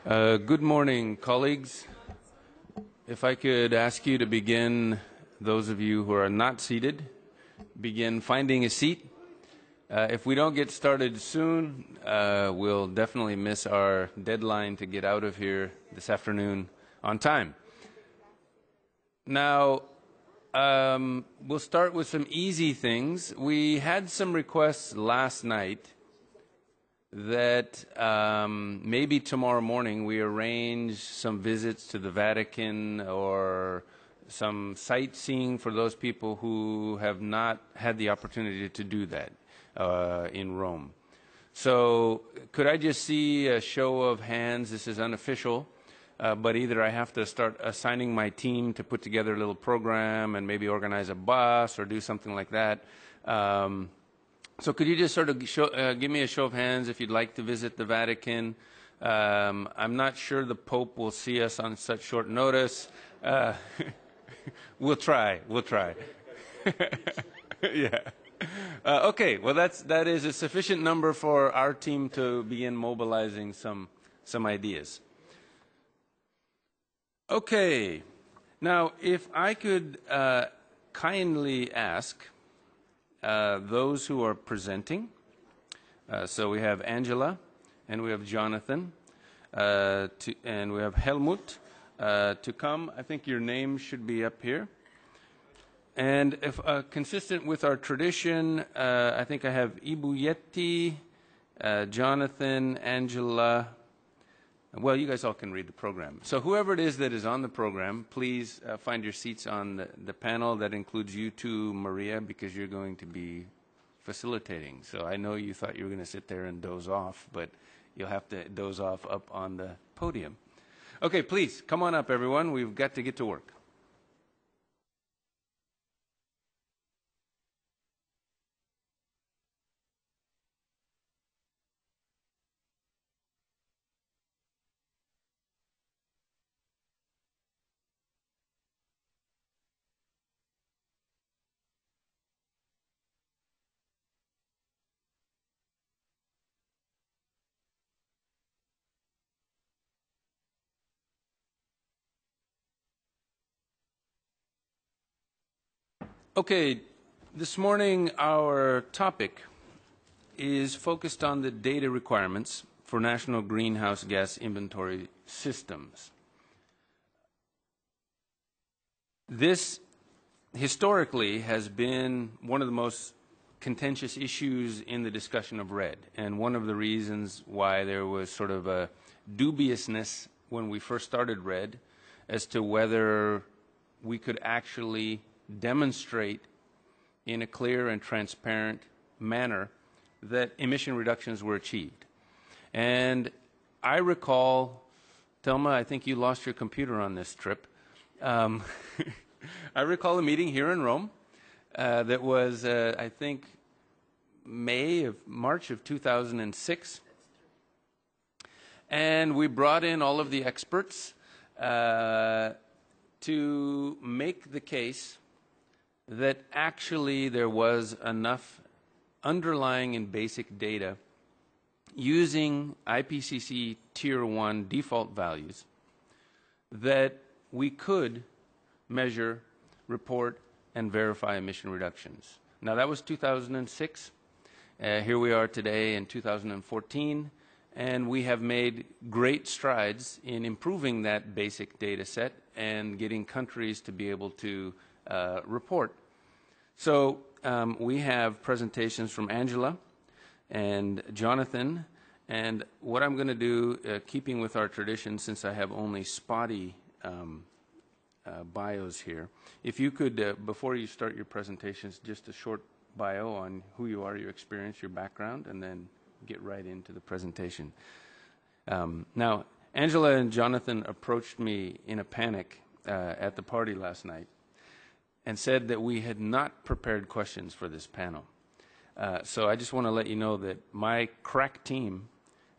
Good morning, colleagues. If I could ask you to begin, those of you who are not seated, begin finding a seat. If we don't get started soon, we'll definitely miss our deadline to get out of here this afternoon on time. Now, we'll start with some easy things. We had some requests last night that maybe tomorrow morning we arrange some visits to the Vatican or some sightseeing for those people who have not had the opportunity to do that in Rome. So could I just see a show of hands? This is unofficial, but either I have to start assigning my team to put together a little program and maybe organize a bus or do something like that. So could you just sort of give me a show of hands if you'd like to visit the Vatican? I'm not sure the Pope will see us on such short notice. We'll try. Yeah. Okay. Well, that is a sufficient number for our team to begin mobilizing some ideas. Okay. Now, if I could kindly ask those who are presenting. So we have Angela, and we have Jonathan, and we have Helmut to come. I think your name should be up here. And if consistent with our tradition, I think I have Ibu Yetti, Jonathan, Angela. Well, you guys all can read the program. So whoever it is that is on the program, please find your seats on the panel. That includes you too, Maria, because you're going to be facilitating. So I know you thought you were going to sit there and doze off, but you'll have to doze off up on the podium. Okay, please, come on up, everyone. We've got to get to work. Okay, this morning our topic is focused on the data requirements for national greenhouse gas inventory systems. This historically has been one of the most contentious issues in the discussion of REDD, and one of the reasons why there was sort of a dubiousness when we first started REDD as to whether we could actually demonstrate in a clear and transparent manner that emission reductions were achieved. And I recall, Thelma, I think you lost your computer on this trip. I recall a meeting here in Rome that was, I think, March of 2006. And we brought in all of the experts to make the case that actually there was enough underlying and basic data using IPCC Tier 1 default values that we could measure, report, and verify emission reductions. Now, that was 2006. Here we are today in 2014, and we have made great strides in improving that basic data set and getting countries to be able to report. So we have presentations from Angela and Jonathan, and what I'm going to do, keeping with our tradition, since I have only spotty bios here, if you could, before you start your presentations, just a short bio on who you are, your experience, your background, and then get right into the presentation. Now, Angela and Jonathan approached me in a panic at the party last night and said that we had not prepared questions for this panel. So I just want to let you know that my crack team,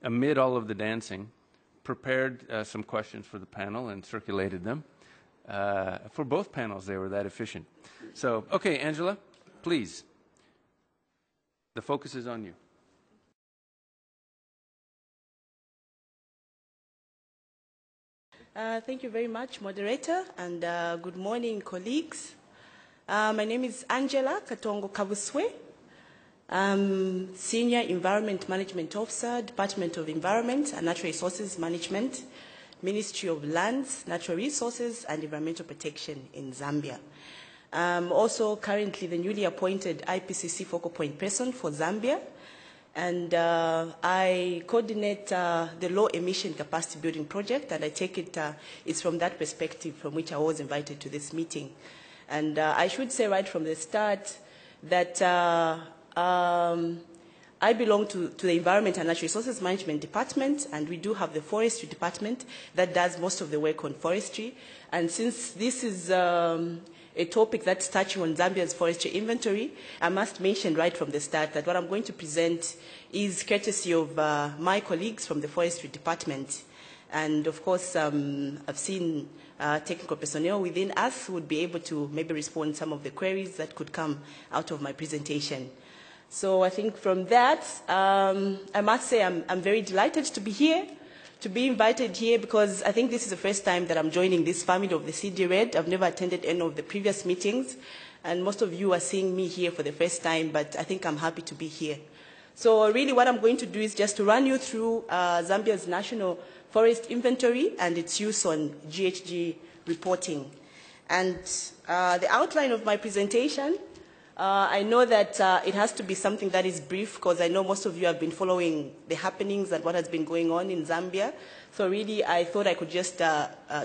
amid all of the dancing, prepared some questions for the panel and circulated them. For both panels, they were that efficient. So, okay, Angela, please. The focus is on you. Thank you very much, moderator, and good morning, colleagues. My name is Angela Katongo Kabuswe. I'm Senior Environment Management Officer, Department of Environment and Natural Resources Management, Ministry of Lands, Natural Resources and Environmental Protection in Zambia. I'm also currently the newly appointed IPCC focal point person for Zambia, and I coordinate the low emission capacity building project, and I take it it's from that perspective from which I was invited to this meeting. And I should say right from the start that I belong to the Environment and Natural Resources Management Department, and we do have the Forestry Department that does most of the work on forestry. And since this is a topic that's touching on Zambia's forestry inventory, I must mention right from the start that what I'm going to present is courtesy of my colleagues from the Forestry Department. And of course, I've seen technical personnel within us who would be able to maybe respond to some of the queries that could come out of my presentation. So I think from that, I must say I'm very delighted to be here, to be invited here, because I think this is the first time that I'm joining this family of the CD-RED. I've never attended any of the previous meetings, and most of you are seeing me here for the first time, but I think I'm happy to be here. So really what I'm going to do is just to run you through Zambia's National Forest Inventory and its use on GHG reporting. And the outline of my presentation, I know that it has to be something that is brief, because I know most of you have been following the happenings and what has been going on in Zambia. So really, I thought I could just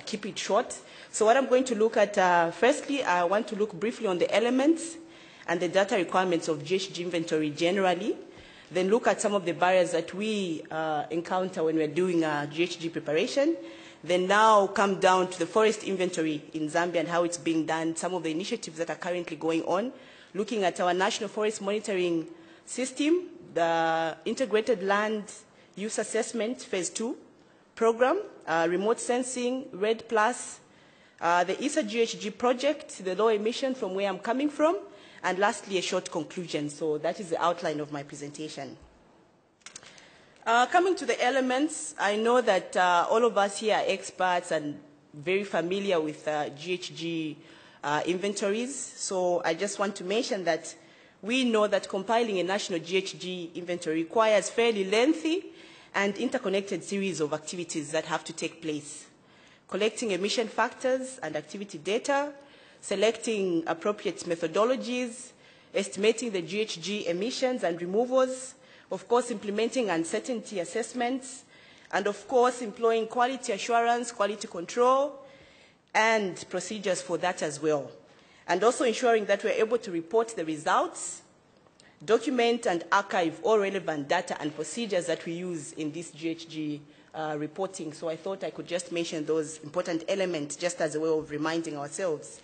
keep it short. So what I'm going to look at, firstly, I want to look briefly on the elements and the data requirements of GHG inventory generally, then look at some of the barriers that we encounter when we're doing GHG preparation, then now come down to the forest inventory in Zambia and how it's being done, some of the initiatives that are currently going on, looking at our National Forest Monitoring System, the Integrated Land Use Assessment Phase 2 program, remote sensing, RED+, the ESA GHG project, the low emission from where I'm coming from, and lastly, a short conclusion. So that is the outline of my presentation. Coming to the elements, I know that all of us here are experts and very familiar with GHG inventories. So I just want to mention that we know that compiling a national GHG inventory requires fairly lengthy and interconnected series of activities that have to take place. Collecting emission factors and activity data, selecting appropriate methodologies, estimating the GHG emissions and removals, of course implementing uncertainty assessments, and of course employing quality assurance, quality control, and procedures for that as well. And also ensuring that we're able to report the results, document and archive all relevant data and procedures that we use in this GHG reporting. So I thought I could just mention those important elements just as a way of reminding ourselves.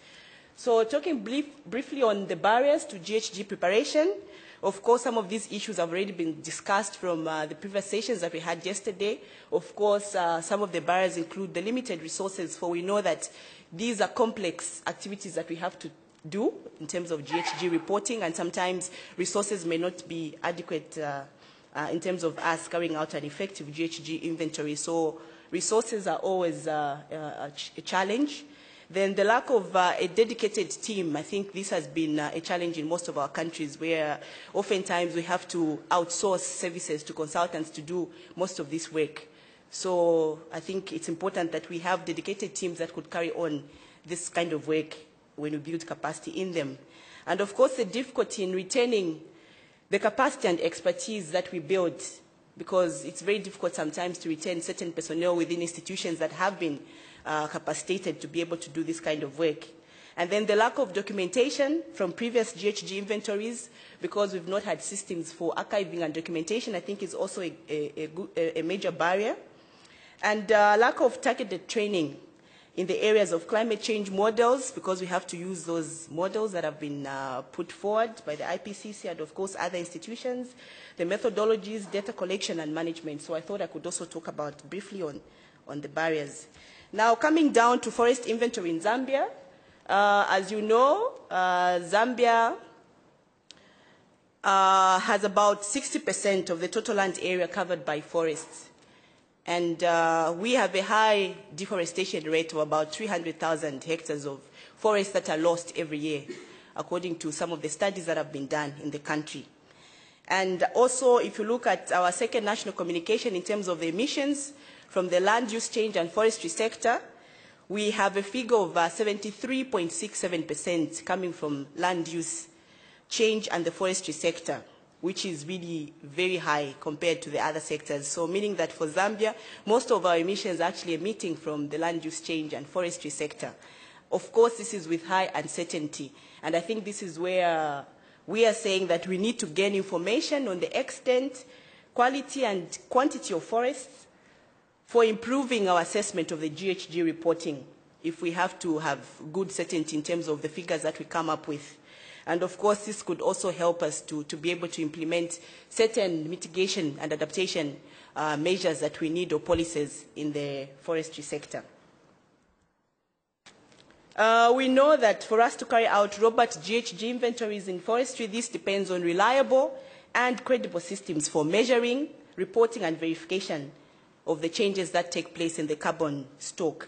So talking briefly on the barriers to GHG preparation, of course, some of these issues have already been discussed from the previous sessions that we had yesterday. Of course, some of the barriers include the limited resources, for we know that these are complex activities that we have to do in terms of GHG reporting, and sometimes resources may not be adequate in terms of us carrying out an effective GHG inventory. So resources are always a challenge. Then the lack of a dedicated team, I think this has been a challenge in most of our countries, where oftentimes we have to outsource services to consultants to do most of this work. So I think it's important that we have dedicated teams that could carry on this kind of work when we build capacity in them. And of course, the difficulty in retaining the capacity and expertise that we build, because it's very difficult sometimes to retain certain personnel within institutions that have been capacitated to be able to do this kind of work. And then the lack of documentation from previous GHG inventories, because we've not had systems for archiving and documentation, I think is also a major barrier. And lack of targeted training in the areas of climate change models, because we have to use those models that have been put forward by the IPCC and, of course, other institutions, the methodologies, data collection and management. So I thought I could also talk about briefly on the barriers. Now, coming down to forest inventory in Zambia, as you know, Zambia has about 60% of the total land area covered by forests. And we have a high deforestation rate of about 300,000 hectares of forests that are lost every year, according to some of the studies that have been done in the country. And also, if you look at our second national communication in terms of the emissions from the land use change and forestry sector, we have a figure of 73.67% coming from land use change and the forestry sector, which is really very high compared to the other sectors. So meaning that for Zambia, most of our emissions are actually emitting from the land use change and forestry sector. Of course, this is with high uncertainty. And I think this is where we are saying that we need to gain information on the extent, quality, and quantity of forests for improving our assessment of the GHG reporting, if we have to have good certainty in terms of the figures that we come up with. And of course, this could also help us to be able to implement certain mitigation and adaptation measures that we need or policies in the forestry sector. We know that for us to carry out robust GHG inventories in forestry, this depends on reliable and credible systems for measuring, reporting, and verification of the changes that take place in the carbon stock.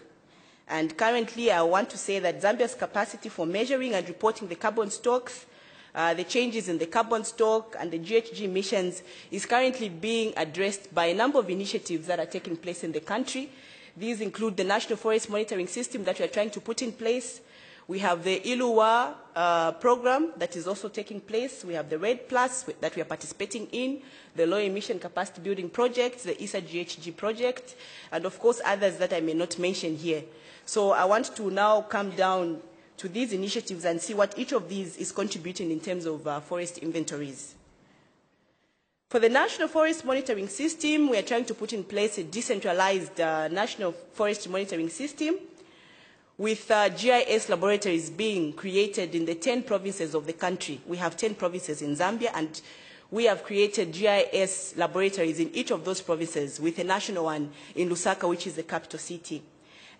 And currently, I want to say that Zambia's capacity for measuring and reporting the carbon stocks, the changes in the carbon stock and the GHG emissions is currently being addressed by a number of initiatives that are taking place in the country. These include the National Forest Monitoring System that we are trying to put in place. We have the Iluwa program that is also taking place. We have the RED Plus that we are participating in, the Low Emission Capacity Building Project, the ISA GHG project, and of course others that I may not mention here. So I want to now come down to these initiatives and see what each of these is contributing in terms of forest inventories. For the National Forest Monitoring System, we are trying to put in place a decentralized National Forest Monitoring System with GIS laboratories being created in the 10 provinces of the country. We have 10 provinces in Zambia, and we have created GIS laboratories in each of those provinces with a national one in Lusaka, which is the capital city.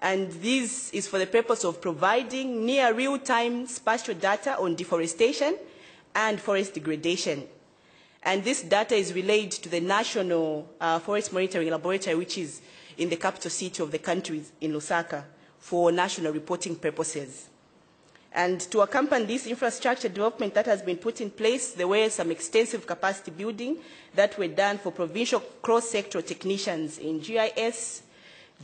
And this is for the purpose of providing near real-time spatial data on deforestation and forest degradation. And this data is relayed to the National Forest Monitoring Laboratory, which is in the capital city of the country, in Lusaka, for national reporting purposes. And to accompany this infrastructure development that has been put in place, there were some extensive capacity building that were done for provincial cross-sector technicians in GIS,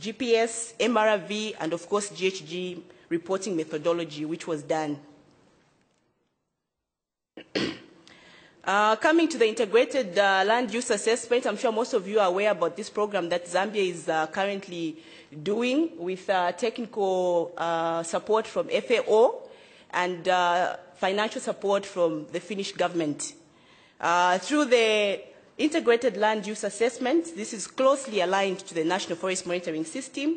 GPS, MRV, and of course GHG reporting methodology, which was done. Coming to the integrated land use assessment, I'm sure most of you are aware about this program that Zambia is currently doing with technical support from FAO and financial support from the Finnish government. Through the integrated land use assessment, this is closely aligned to the National Forest Monitoring System.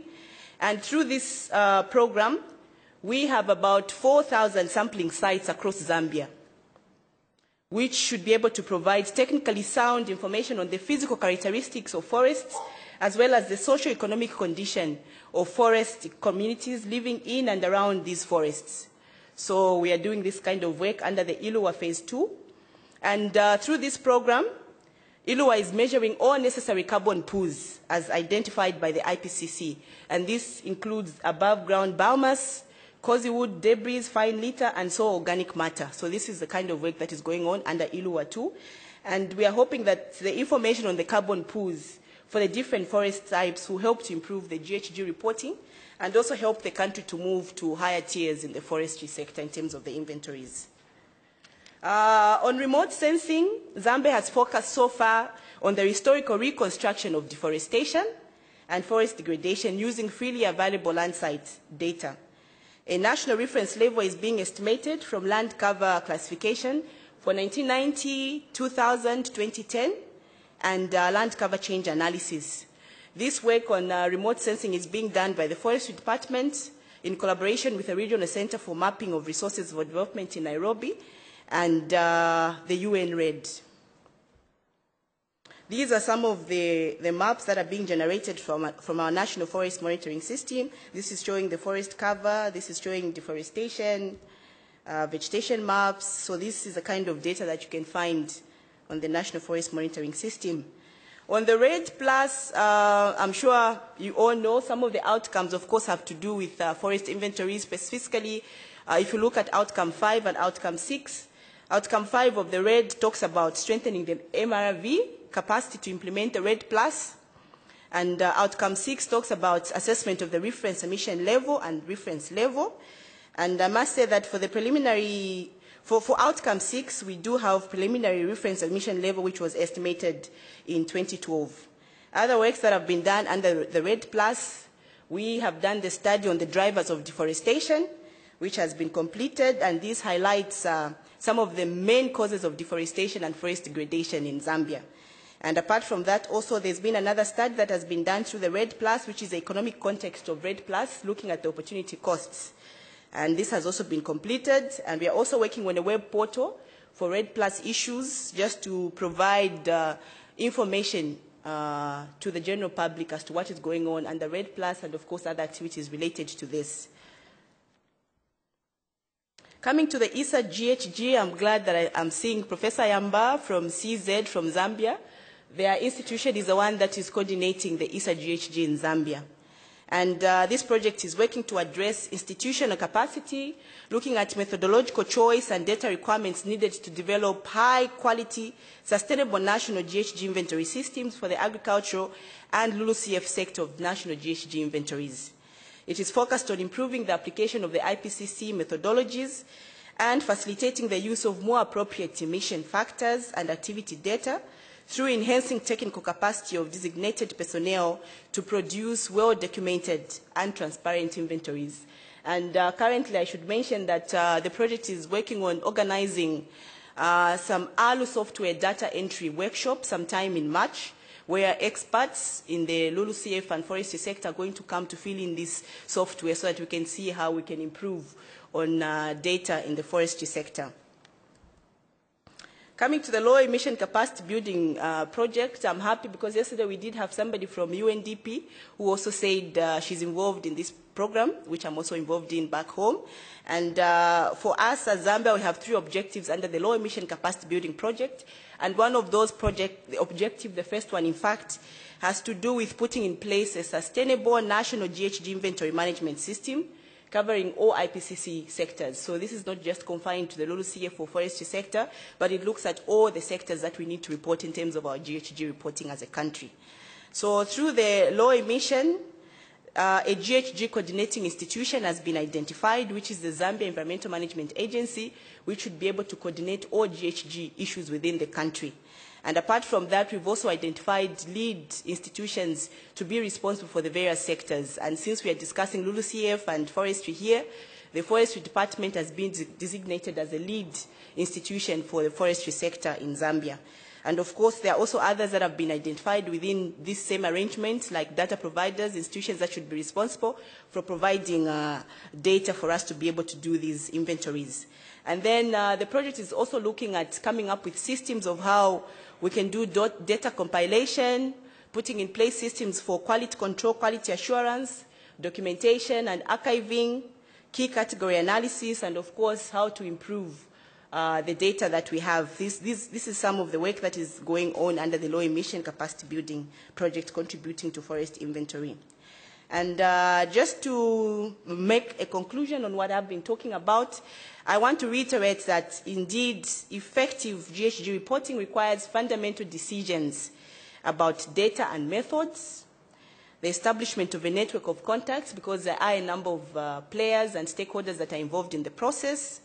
And through this program, we have about 4,000 sampling sites across Zambia, which should be able to provide technically sound information on the physical characteristics of forests, as well as the socio-economic condition of forest communities living in and around these forests. So we are doing this kind of work under the Iluwa Phase 2. And through this program, Iluwa is measuring all necessary carbon pools as identified by the IPCC. And this includes above-ground biomass, cozy wood, debris, fine litter, and soil organic matter. So this is the kind of work that is going on under Iluwa 2. And we are hoping that the information on the carbon pools for the different forest types will help to improve the GHG reporting and also help the country to move to higher tiers in the forestry sector in terms of the inventories. On remote sensing, Zambia has focused so far on the historical reconstruction of deforestation and forest degradation using freely available land site data. A national reference level is being estimated from land cover classification for 1990, 2000, 2010, and land cover change analysis. This work on remote sensing is being done by the Forestry Department in collaboration with the Regional Center for Mapping of Resources for Development in Nairobi and the UN RED. These are some of the maps that are being generated from our National Forest Monitoring System. This is showing the forest cover. This is showing deforestation, vegetation maps. So this is the kind of data that you can find on the National Forest Monitoring System. On the RED Plus, I'm sure you all know some of the outcomes, of course, have to do with forest inventories. Specifically, if you look at outcome 5 and outcome 6, outcome 5 of the RED talks about strengthening the MRV capacity to implement the RED Plus. And outcome 6 talks about assessment of the reference emission level and reference level. And I must say that for the preliminary, for outcome 6, we do have preliminary reference emission level, which was estimated in 2012. Other works that have been done under the RED Plus, we have done the study on the drivers of deforestation, which has been completed, and this highlights some of the main causes of deforestation and forest degradation in Zambia. And apart from that, also there's been another study that has been done through the RED Plus, which is the economic context of RED Plus, looking at the opportunity costs. And this has also been completed, and we are also working on a web portal for RED Plus issues, just to provide information to the general public as to what is going on under RED Plus, and of course other activities related to this. Coming to the ISA GHG, I'm glad that I'm seeing Professor Yamba from CZ from Zambia. Their institution is the one that is coordinating the ISA GHG in Zambia. And this project is working to address institutional capacity, looking at methodological choice and data requirements needed to develop high-quality, sustainable national GHG inventory systems for the agricultural and LULUCF sector of national GHG inventories. It is focused on improving the application of the IPCC methodologies and facilitating the use of more appropriate emission factors and activity data through enhancing technical capacity of designated personnel to produce well-documented and transparent inventories. And currently, I should mention that the project is working on organizing some ALU software data entry workshops sometime in March, where experts in the LULUCF and forestry sector are going to come to fill in this software so that we can see how we can improve on data in the forestry sector. Coming to the low emission capacity building project, I'm happy because yesterday we did have somebody from UNDP who also said she's involved in this program, which I'm also involved in back home. And for us as Zambia, we have 3 objectives under the low emission capacity building project. And one of those objectives, the first one in fact, has to do with putting in place a sustainable national GHG inventory management system covering all IPCC sectors. So this is not just confined to the LULUCF or forestry sector, but it looks at all the sectors that we need to report in terms of our GHG reporting as a country. So through the low emission, a GHG coordinating institution has been identified, which is the Zambia Environmental Management Agency, which should be able to coordinate all GHG issues within the country. And apart from that, we've also identified lead institutions to be responsible for the various sectors. And since we are discussing LULUCF and forestry here, the forestry department has been designated as a lead institution for the forestry sector in Zambia. And of course, there are also others that have been identified within this same arrangement, like data providers, institutions that should be responsible for providing data for us to be able to do these inventories. And then the project is also looking at coming up with systems of how we can do data compilation, putting in place systems for quality control, quality assurance, documentation and archiving, key category analysis, and of course, how to improve the data that we have. This is some of the work that is going on under the low emission capacity building project contributing to forest inventory. And just to make a conclusion on what I've been talking about, I want to reiterate that indeed effective GHG reporting requires fundamental decisions about data and methods, the establishment of a network of contacts, because there are a number of players and stakeholders that are involved in the process.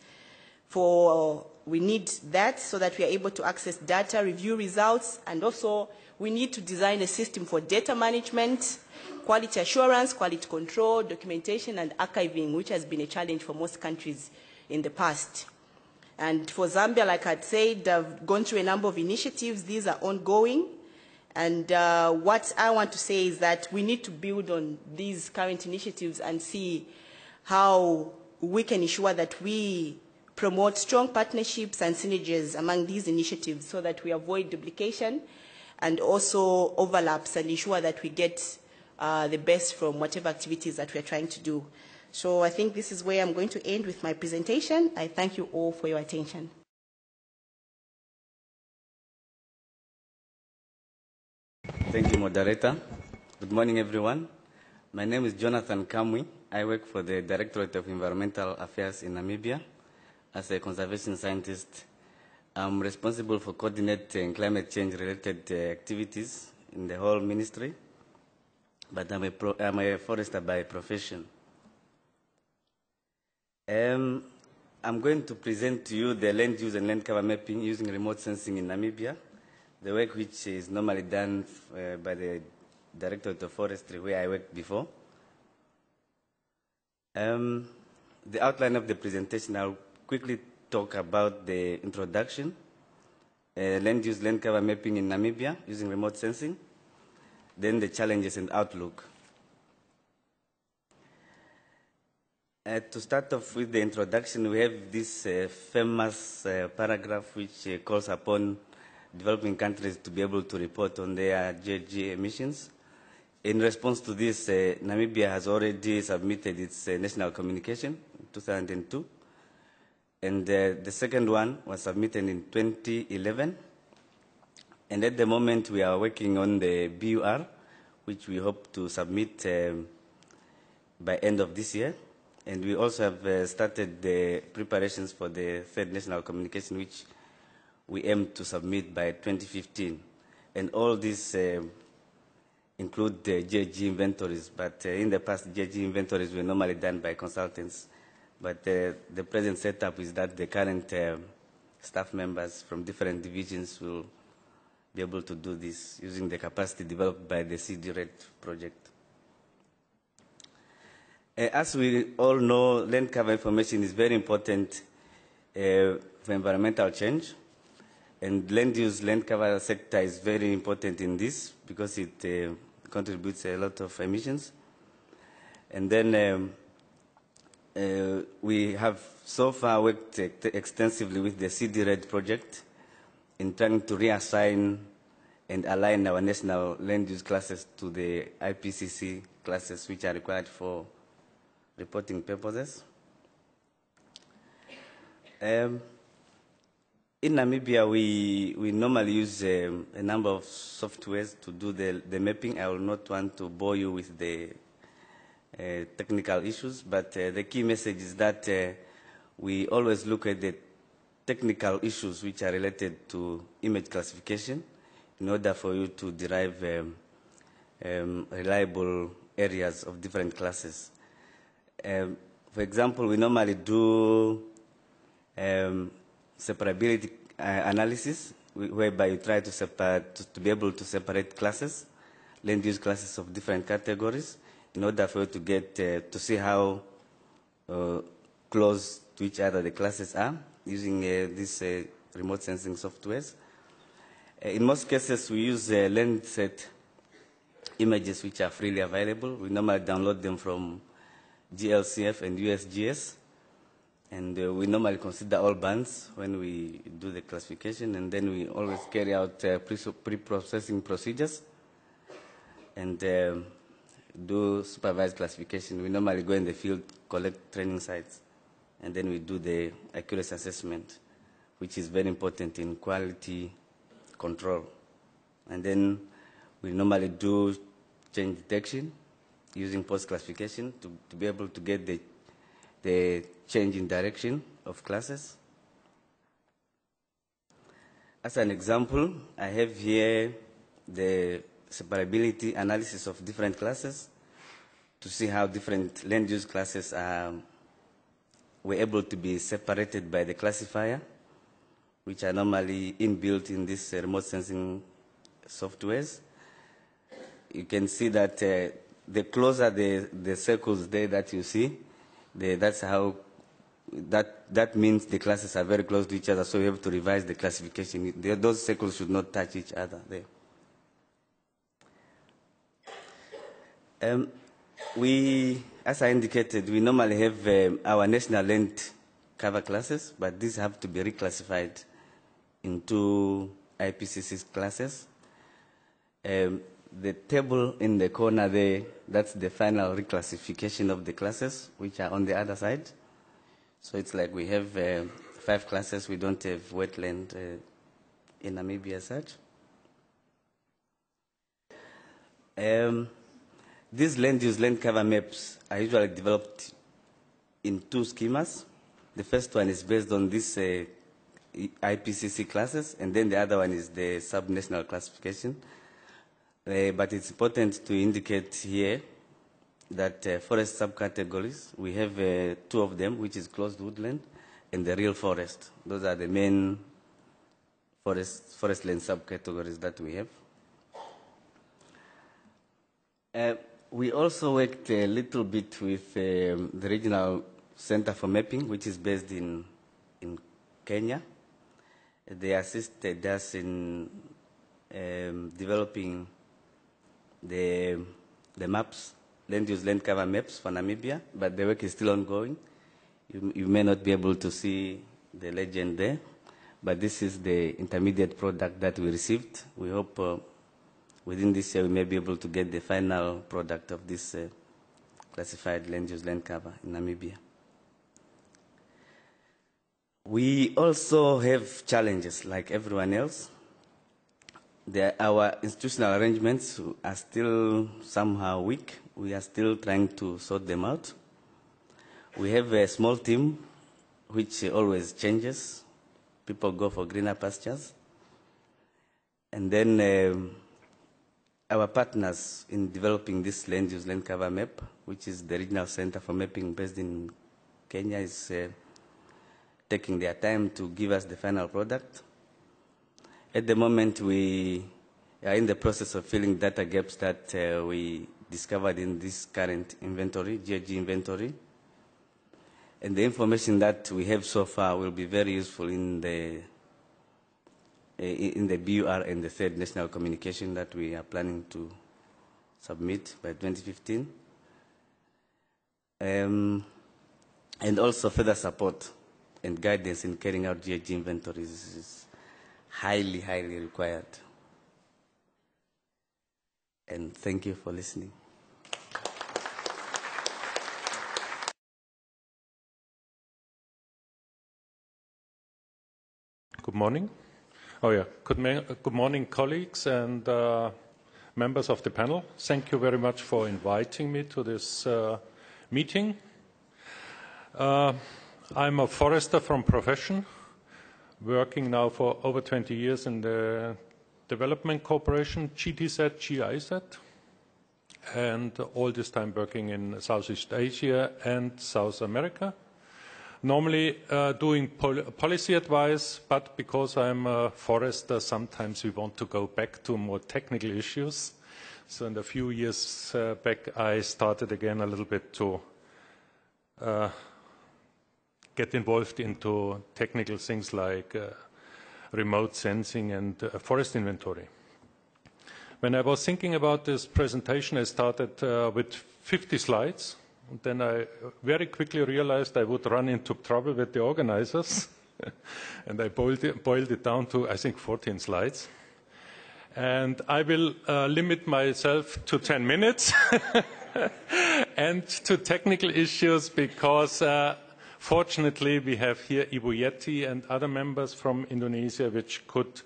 We need that so that we are able to access data, review results, and also we need to design a system for data management, quality assurance, quality control, documentation, and archiving, which has been a challenge for most countries in the past. And for Zambia, like I'd said, I've gone through a number of initiatives. These are ongoing. And what I want to say is that we need to build on these current initiatives and see how we can ensure that we promote strong partnerships and synergies among these initiatives so that we avoid duplication and also overlaps and ensure that we get the best from whatever activities that we are trying to do. So I think this is where I'm going to end with my presentation. I thank you all for your attention. Thank you, moderator. Good morning, everyone. My name is Jonathan Kamwi. I work for the Directorate of Environmental Affairs in Namibia as a conservation scientist. I'm responsible for coordinating climate change-related activities in the whole ministry, but I'm a forester by profession. I'm going to present to you the land use and land cover mapping using remote sensing in Namibia, the work which is normally done by the Directorate of Forestry, where I worked before. The outline of the presentation, I'll quickly talk about the introduction, land use, land cover mapping in Namibia using remote sensing, then the challenges and outlook. To start off with the introduction, we have this famous paragraph which calls upon developing countries to be able to report on their GHG emissions. In response to this, Namibia has already submitted its national communication in 2002, and the second one was submitted in 2011. And at the moment, we are working on the BUR, which we hope to submit by end of this year. And we also have started the preparations for the third national communication, which we aim to submit by 2015. And all these include the GHG inventories, but in the past, GHG inventories were normally done by consultants. But the present setup is that the current staff members from different divisions will be able to do this using the capacity developed by the CD-RED project. As we all know, land cover information is very important for environmental change. And land use, land cover sector is very important in this because it contributes a lot of emissions. And then we have so far worked extensively with the CD-RED project in trying to reassign and align our national land use classes to the IPCC classes which are required for reporting purposes. In Namibia, we normally use a number of softwares to do the mapping. I will not want to bore you with the technical issues, but the key message is that we always look at the technical issues which are related to image classification in order for you to derive reliable areas of different classes. For example, we normally do separability analysis, whereby you try to be able to separate classes, land use classes of different categories, in order for you to get to see how close to each other the classes are using these remote sensing softwares. In most cases, we use Landsat images which are freely available. We normally download them from GLCF and USGS, and we normally consider all bands when we do the classification, and then we always carry out pre-processing procedures and do supervised classification. We normally go in the field, collect training sites, and then we do the accuracy assessment, which is very important in quality control. And then we normally do change detection using post-classification to be able to get the change in direction of classes. As an example, I have here the separability analysis of different classes to see how different land use classes were able to be separated by the classifier, which are normally inbuilt in these remote sensing softwares. You can see that the closer the circles there that you see, that's how, that means the classes are very close to each other, so we have to revise the classification. Those circles should not touch each other there. As I indicated, we normally have our national land cover classes, but these have to be reclassified into IPCC classes. The table in the corner there, that's the final reclassification of the classes, which are on the other side. So it's like we have 5 classes. We don't have wetland in Namibia as such. These land use land cover maps are usually developed in two schemas. The first one is based on this IPCC classes, and then the other one is the sub-national classification. But it's important to indicate here that forest subcategories, we have two of them, which is closed woodland and the real forest. Those are the main forest land subcategories that we have. We also worked a little bit with the Regional Center for Mapping, which is based in Kenya. They assisted us in developing the maps, land use land cover maps for Namibia, but the work is still ongoing. You may not be able to see the legend there, but this is the intermediate product that we received. We hope within this year we may be able to get the final product of this classified land use land cover in Namibia. We also have challenges like everyone else. Our institutional arrangements are still somehow weak. We are still trying to sort them out. We have a small team which always changes. People go for greener pastures. And then our partners in developing this land use land cover map, which is the Regional Center for Mapping based in Kenya, is taking their time to give us the final product. At the moment, we are in the process of filling data gaps that we discovered in this current inventory, GHG inventory. And the information that we have so far will be very useful in the BUR and the third national communication that we are planning to submit by 2015. And also further support and guidance in carrying out GHG inventories is highly, highly required. And thank you for listening. Good morning. Oh yeah, good morning, colleagues and members of the panel. Thank you very much for inviting me to this meeting. I'm a forester from profession, working now for over 20 years in the development corporation, GTZ, GIZ, and all this time working in Southeast Asia and South America. Normally doing policy advice, but because I'm a forester, sometimes we want to go back to more technical issues. So in a few years back, I started again a little bit to get involved into technical things like remote sensing and forest inventory. When I was thinking about this presentation, I started with 50 slides. And then I very quickly realized I would run into trouble with the organizers. And I boiled it down to, I think, 14 slides. And I will limit myself to 10 minutes and to technical issues because fortunately we have here Ibu Yetti and other members from Indonesia which could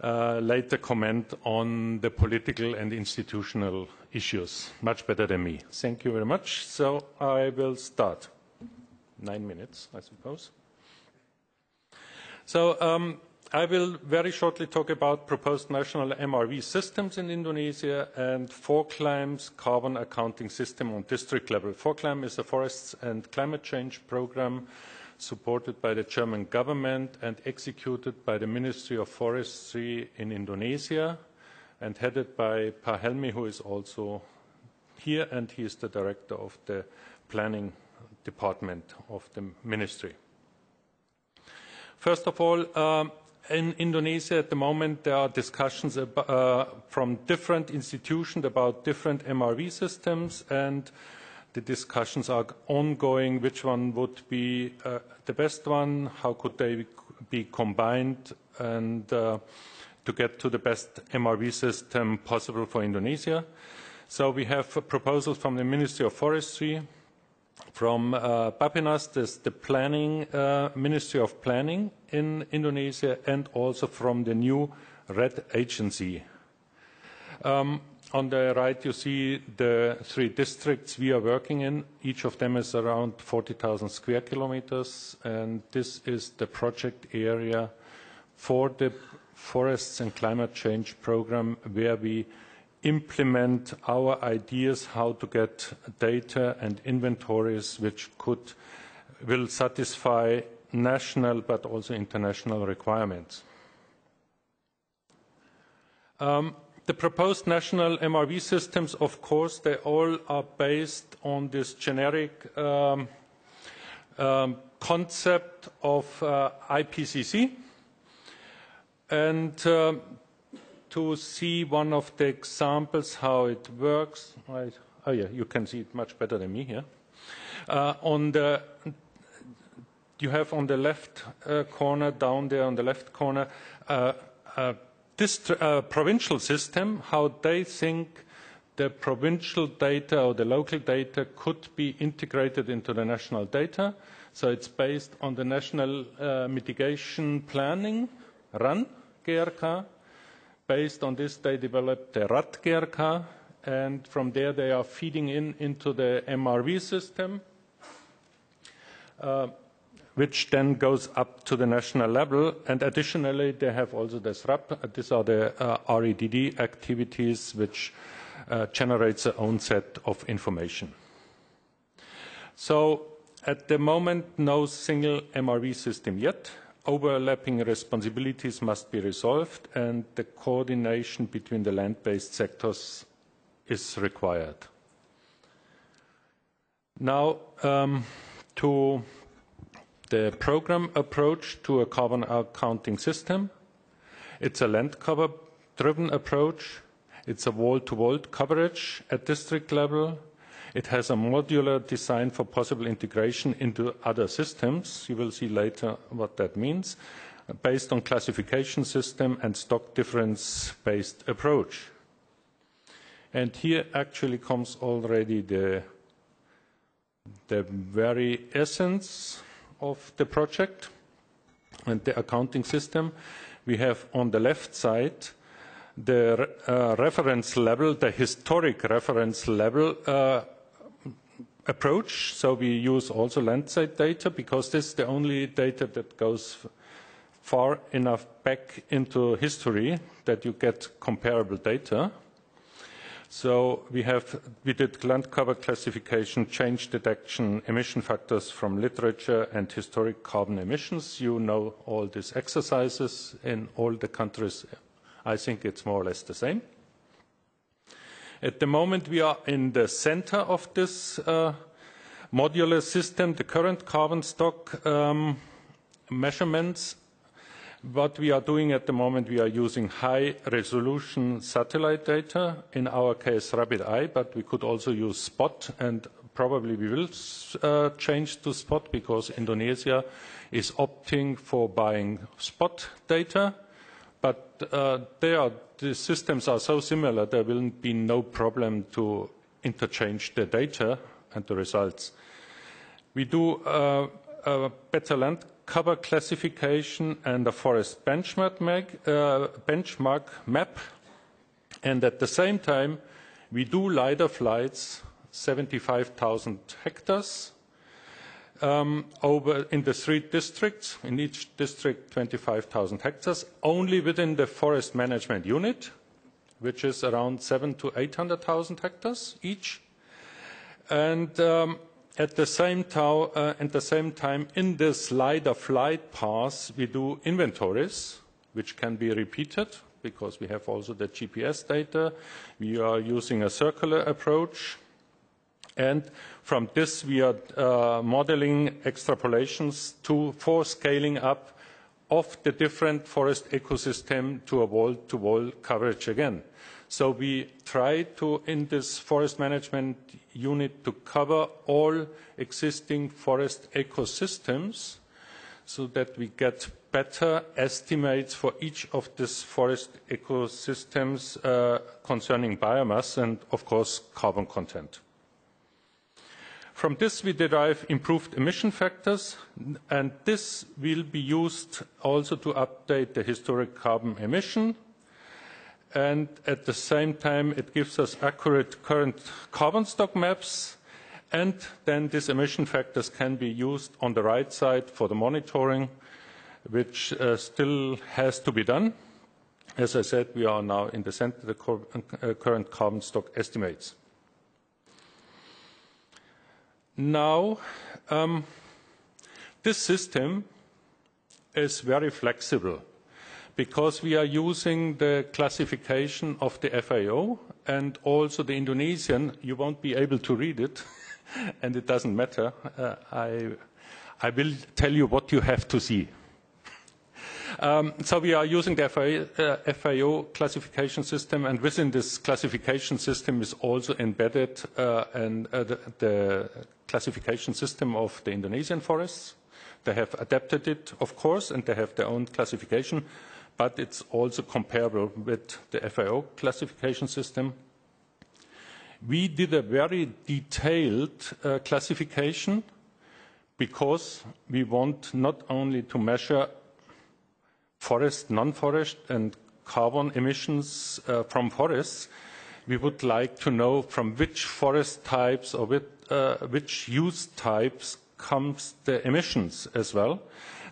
later comment on the political and institutional issues much better than me. Thank you very much. So I will start. 9 minutes, I suppose. So I will very shortly talk about proposed national MRV systems in Indonesia and FORCLIM's carbon accounting system on district level. FORCLIM is a forests and climate change program supported by the German government and executed by the Ministry of Forestry in Indonesia and headed by Pa Helmi, who is also here, and he is the director of the planning department of the ministry. First of all, in Indonesia at the moment there are discussions from different institutions about different MRV systems, and the discussions are ongoing which one would be the best one, how could they be combined, and to get to the best MRV system possible for Indonesia. So we have proposals from the Ministry of Forestry, from Bappenas, the planning Ministry of Planning in Indonesia, and also from the new RED agency. On the right, you see the 3 districts we are working in. Each of them is around 40,000 square kilometers, and this is the project area for the Forests and Climate Change program, where we implement our ideas how to get data and inventories which will satisfy national but also international requirements. The proposed national MRV systems, of course, they all are based on this generic concept of IPCC. And to see one of the examples how it works, oh yeah, you can see it much better than me here. You have on the left corner, down there on the left corner, this provincial system, how they think the provincial data or the local data could be integrated into the national data. So it's based on the National Mitigation Planning, RAN GRK. Based on this, they developed the RAT GRK, and from there they are feeding into the MRV system, which then goes up to the national level. And additionally, they have also the SRAP. These are the REDD activities, which generates their own set of information. So at the moment, no single MRV system yet. Overlapping responsibilities must be resolved, and the coordination between the land-based sectors is required. Now, to the program approach to a carbon accounting system. It's a land cover-driven approach. It's a wall-to-wall coverage at district level. It has a modular design for possible integration into other systems. You will see later what that means, based on classification system and stock difference-based approach. And here actually comes already the very essence of the project and the accounting system. We have on the left side the reference level, the historic reference level approach. So we use also landside data because this is the only data that goes far enough back into history that you get comparable data. So we did land cover classification, change detection, emission factors from literature, and historic carbon emissions. You know all these exercises in all the countries. I think it's more or less the same. At the moment, we are in the center of this modular system, the current carbon stock measurements. What we are doing at the moment, we are using high-resolution satellite data, in our case rapid eye, but we could also use spot, and probably we will change to spot because Indonesia is opting for buying spot data. But the systems are so similar, there will be no problem to interchange the data and the results. We do a better land cover classification and a forest benchmark map. And at the same time, we do LiDAR flights, 75,000 hectares, over in the 3 districts, in each district 25,000 hectares, only within the forest management unit, which is around 700,000 to 800,000 hectares each. And at the same time, in this LiDAR flight path, we do inventories, which can be repeated because we have also the GPS data. We are using a circular approach. And from this, we are modeling extrapolations for scaling up of the different forest ecosystem to a wall-to-wall coverage again. So we try to, in this forest management unit, to cover all existing forest ecosystems so that we get better estimates for each of these forest ecosystems concerning biomass and, of course, carbon content. From this, we derive improved emission factors, and this will be used also to update the historic carbon emission. and at the same time it gives us accurate current carbon stock maps, and then these emission factors can be used on the right side for the monitoring, which still has to be done. As I said, we are now in the center of the current carbon stock estimates. Now, this system is very flexible because we are using the classification of the FAO and also the Indonesian. You won't be able to read it, and it doesn't matter. I will tell you what you have to see. So we are using the FAO classification system, and within this classification system is also embedded the classification system of the Indonesian forests. They have adapted it, of course, and they have their own classification, but it's also comparable with the FAO classification system. We did a very detailed classification because we want not only to measure forest, non-forest, and carbon emissions from forests. We would like to know from which forest types or which use types comes the emissions as well.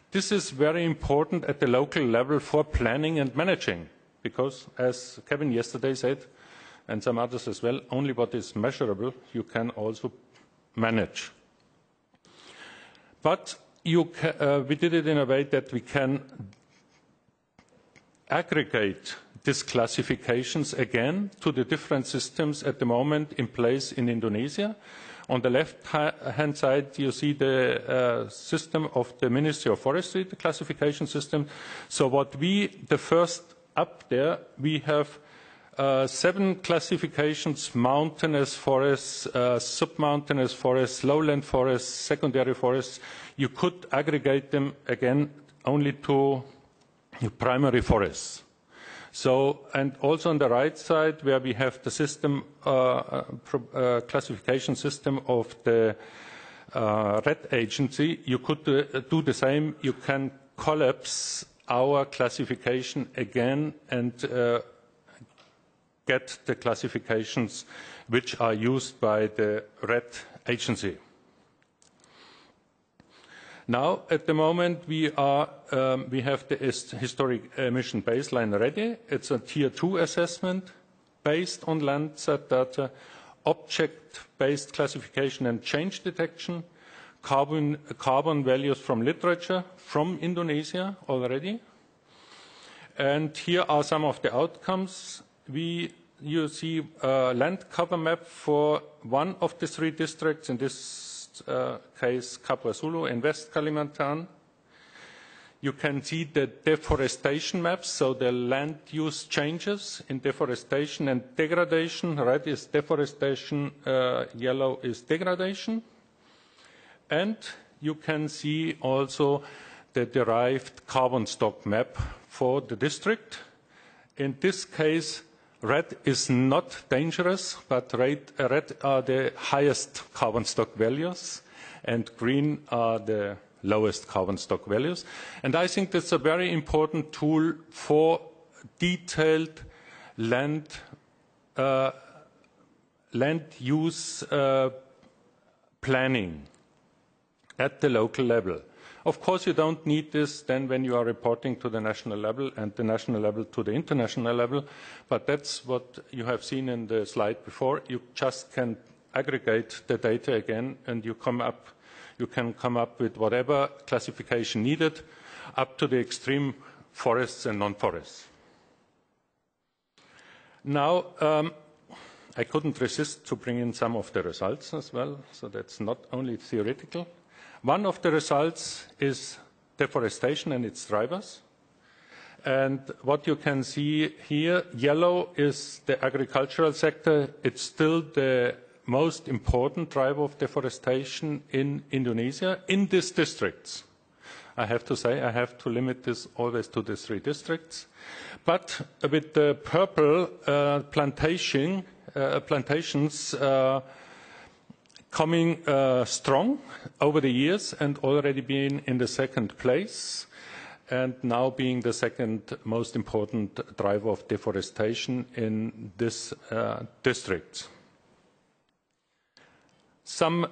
This is very important at the local level for planning and managing, because, as Kevin yesterday said, and some others as well, only what is measurable you can also manage. But we did it in a way that we can aggregate these classifications again to the different systems at the moment in place in Indonesia. On the left-hand side, you see the system of the Ministry of Forestry, the classification system. So the first up there, we have 7 classifications: mountainous forests, submountainous forests, lowland forests, secondary forests. You could aggregate them again only to primary forests. So, and also on the right side, where we have the system, classification system of the RED agency, you could do the same. You can collapse our classification again and get the classifications which are used by the RED agency. Now, at the moment, we have the historic emission baseline ready. It's a Tier 2 assessment based on Landsat data, object-based classification and change detection, carbon values from literature from Indonesia already. And here are some of the outcomes. You see a land cover map for one of the 3 districts, in this case Kapuas Hulu in West Kalimantan. You can see the deforestation maps, so the land use changes in deforestation and degradation. Red is deforestation, yellow is degradation. And you can see also the derived carbon stock map for the district. In this case, red is not dangerous, but red are the highest carbon stock values, and green are the lowest carbon stock values. And I think that's a very important tool for detailed land use planning at the local level. Of course, you don't need this then when you are reporting to the national level and the national level to the international level, but that's what you have seen in the slide before. You just can aggregate the data again, and you can come up with whatever classification needed, up to the extreme forests and non-forests. Now, I couldn't resist to bring in some of the results as well, so that's not only theoretical. One of the results is deforestation and its drivers. And what you can see here, yellow is the agricultural sector. It's still the most important driver of deforestation in Indonesia, in these districts. I have to say, I have to limit this always to the 3 districts. But with the purple plantations coming strong over the years and already being in the 2nd place, and now being the second most important driver of deforestation in this district. Some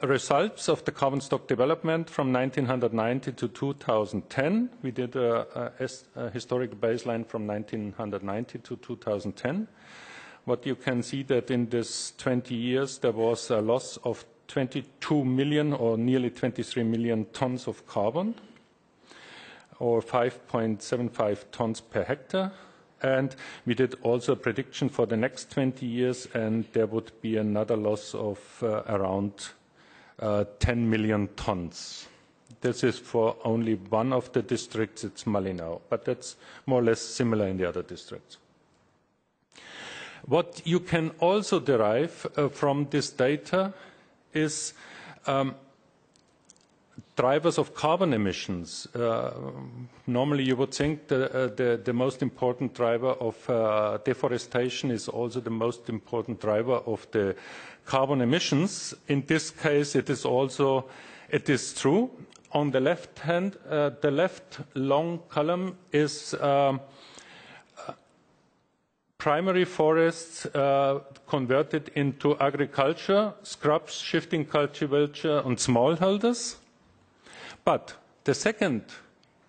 results of the carbon stock development from 1990 to 2010. We did a historic baseline from 1990 to 2010. What you can see that in this 20 years there was a loss of 22 million or nearly 23 million tons of carbon, or 5.75 tons per hectare. And we did also a prediction for the next 20 years, and there would be another loss of around 10 million tons. This is for only one of the districts, it's Malinau, but that's more or less similar in the other districts. What you can also derive from this data is drivers of carbon emissions. Normally you would think the most important driver of deforestation is also the most important driver of the carbon emissions. In this case it is true. On the left hand, the left long column is primary forests converted into agriculture, scrubs, shifting cultivar and smallholders. But the second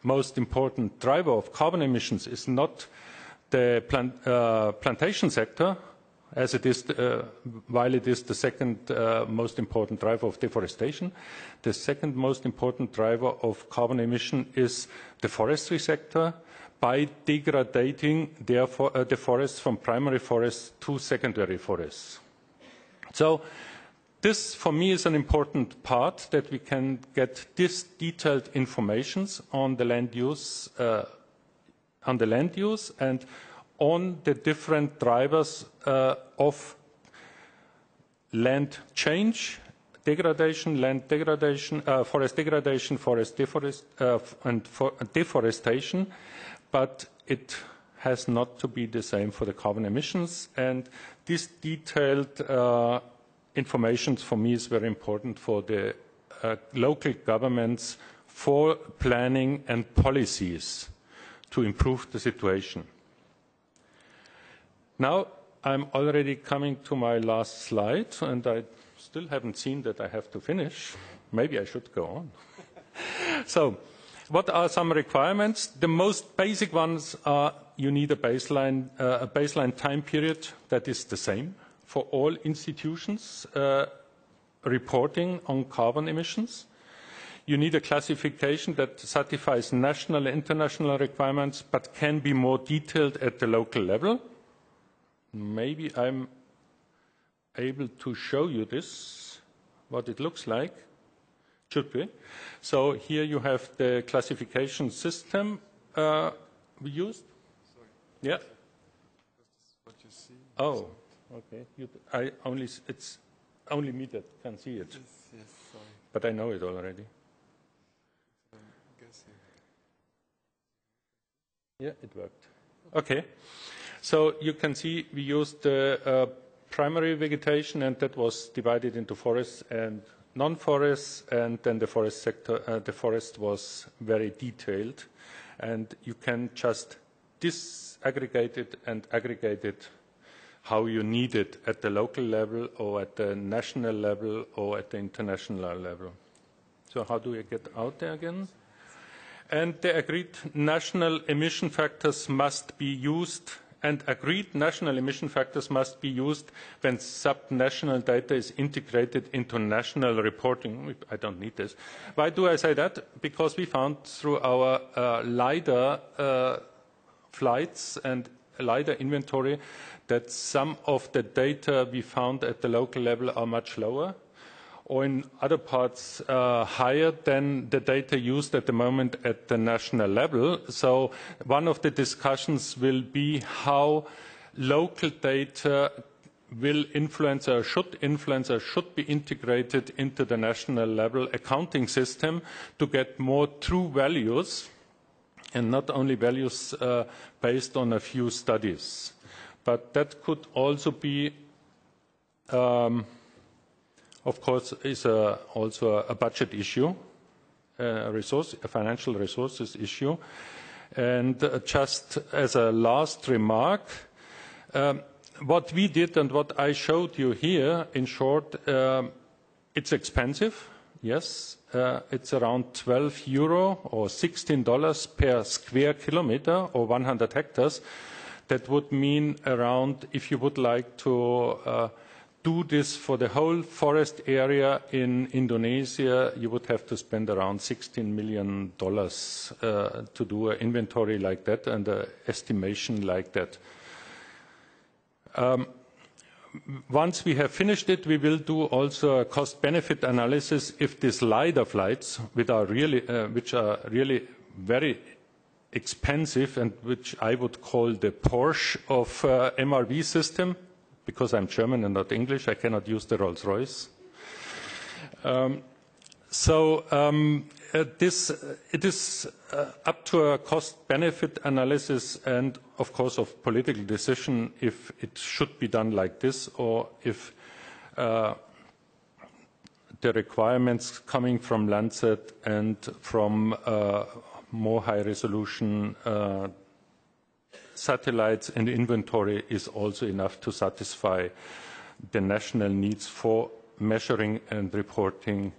most important driver of carbon emissions is not the plantation sector, as it is, while it is the second most important driver of deforestation. The second most important driver of carbon emission is the forestry sector, by degrading the forests from primary forests to secondary forests. So this, for me, is an important part, that we can get this detailed information on the land use, and on the different drivers of land change, degradation, land degradation, forest degradation, and deforestation. But it has not to be the same for the carbon emissions, and this detailed information for me is very important for the local governments for planning and policies to improve the situation. Now I'm already coming to my last slide, and I still haven't seen that I have to finish. Maybe I should go on. So, what are some requirements? The most basic ones are you need a baseline time period that is the same for all institutions reporting on carbon emissions. You need a classification that satisfies national and international requirements but can be more detailed at the local level. Maybe I'm able to show you this, what it looks like. Should be. So here you have the classification system we used. Sorry. Yeah. What you see. Oh, okay. It's only me that can see it. Yes, sorry. But I know it already. I'm guessing. Yeah, it worked. Okay. So you can see we used the primary vegetation, and that was divided into forests and non-forests, and then the forest sector, the forest was very detailed, and you can just disaggregate it and aggregate it how you need it at the local level or at the national level or at the international level. So how do we get out there again? And the agreed national emission factors must be used, and agreed national emission factors must be used when subnational data is integrated into national reporting. I don't need this. Why do I say that? Because we found through our LiDAR flights and LiDAR inventory that some of the data we found at the local level are much lower, or in other parts higher than the data used at the moment at the national level. So one of the discussions will be how local data will influence or should be integrated into the national level accounting system to get more true values and not only values based on a few studies. But that could also be of course, is also a budget issue, a financial resources issue. And just as a last remark, what we did and what I showed you here, in short, it's expensive. Yes, it's around €12 or $16 per square kilometer or 100 hectares. That would mean around, if you would like to do this for the whole forest area in Indonesia, you would have to spend around $16 million to do an inventory like that and an estimation like that. Once we have finished it, we will do also a cost-benefit analysis if these LiDAR flights, which are really very expensive and which I would call the Porsche of MRV system, because I'm German and not English, I cannot use the Rolls-Royce. It is up to a cost-benefit analysis and, of course, of political decision if it should be done like this or if the requirements coming from Lancet and from more high-resolution satellites and inventory is also enough to satisfy the national needs for measuring and reporting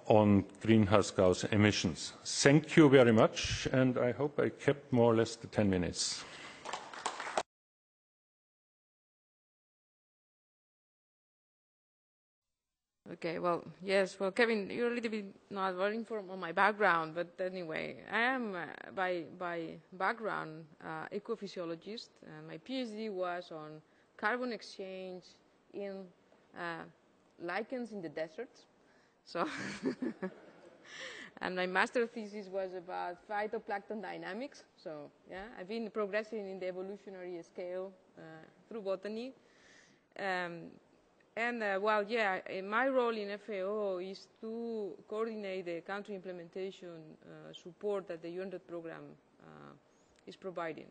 on greenhouse gas emissions. Thank you very much, and I hope I kept more or less the 10 minutes. Okay, well, yes, well, Kevin, you're a little bit not very informed on my background, but anyway, I am by background ecophysiologist. My PhD was on carbon exchange in lichens in the deserts. So, and my master thesis was about phytoplankton dynamics. So, yeah, I've been progressing in the evolutionary scale through botany. Well, yeah, my role in FAO is to coordinate the country implementation support that the UNDOT program is providing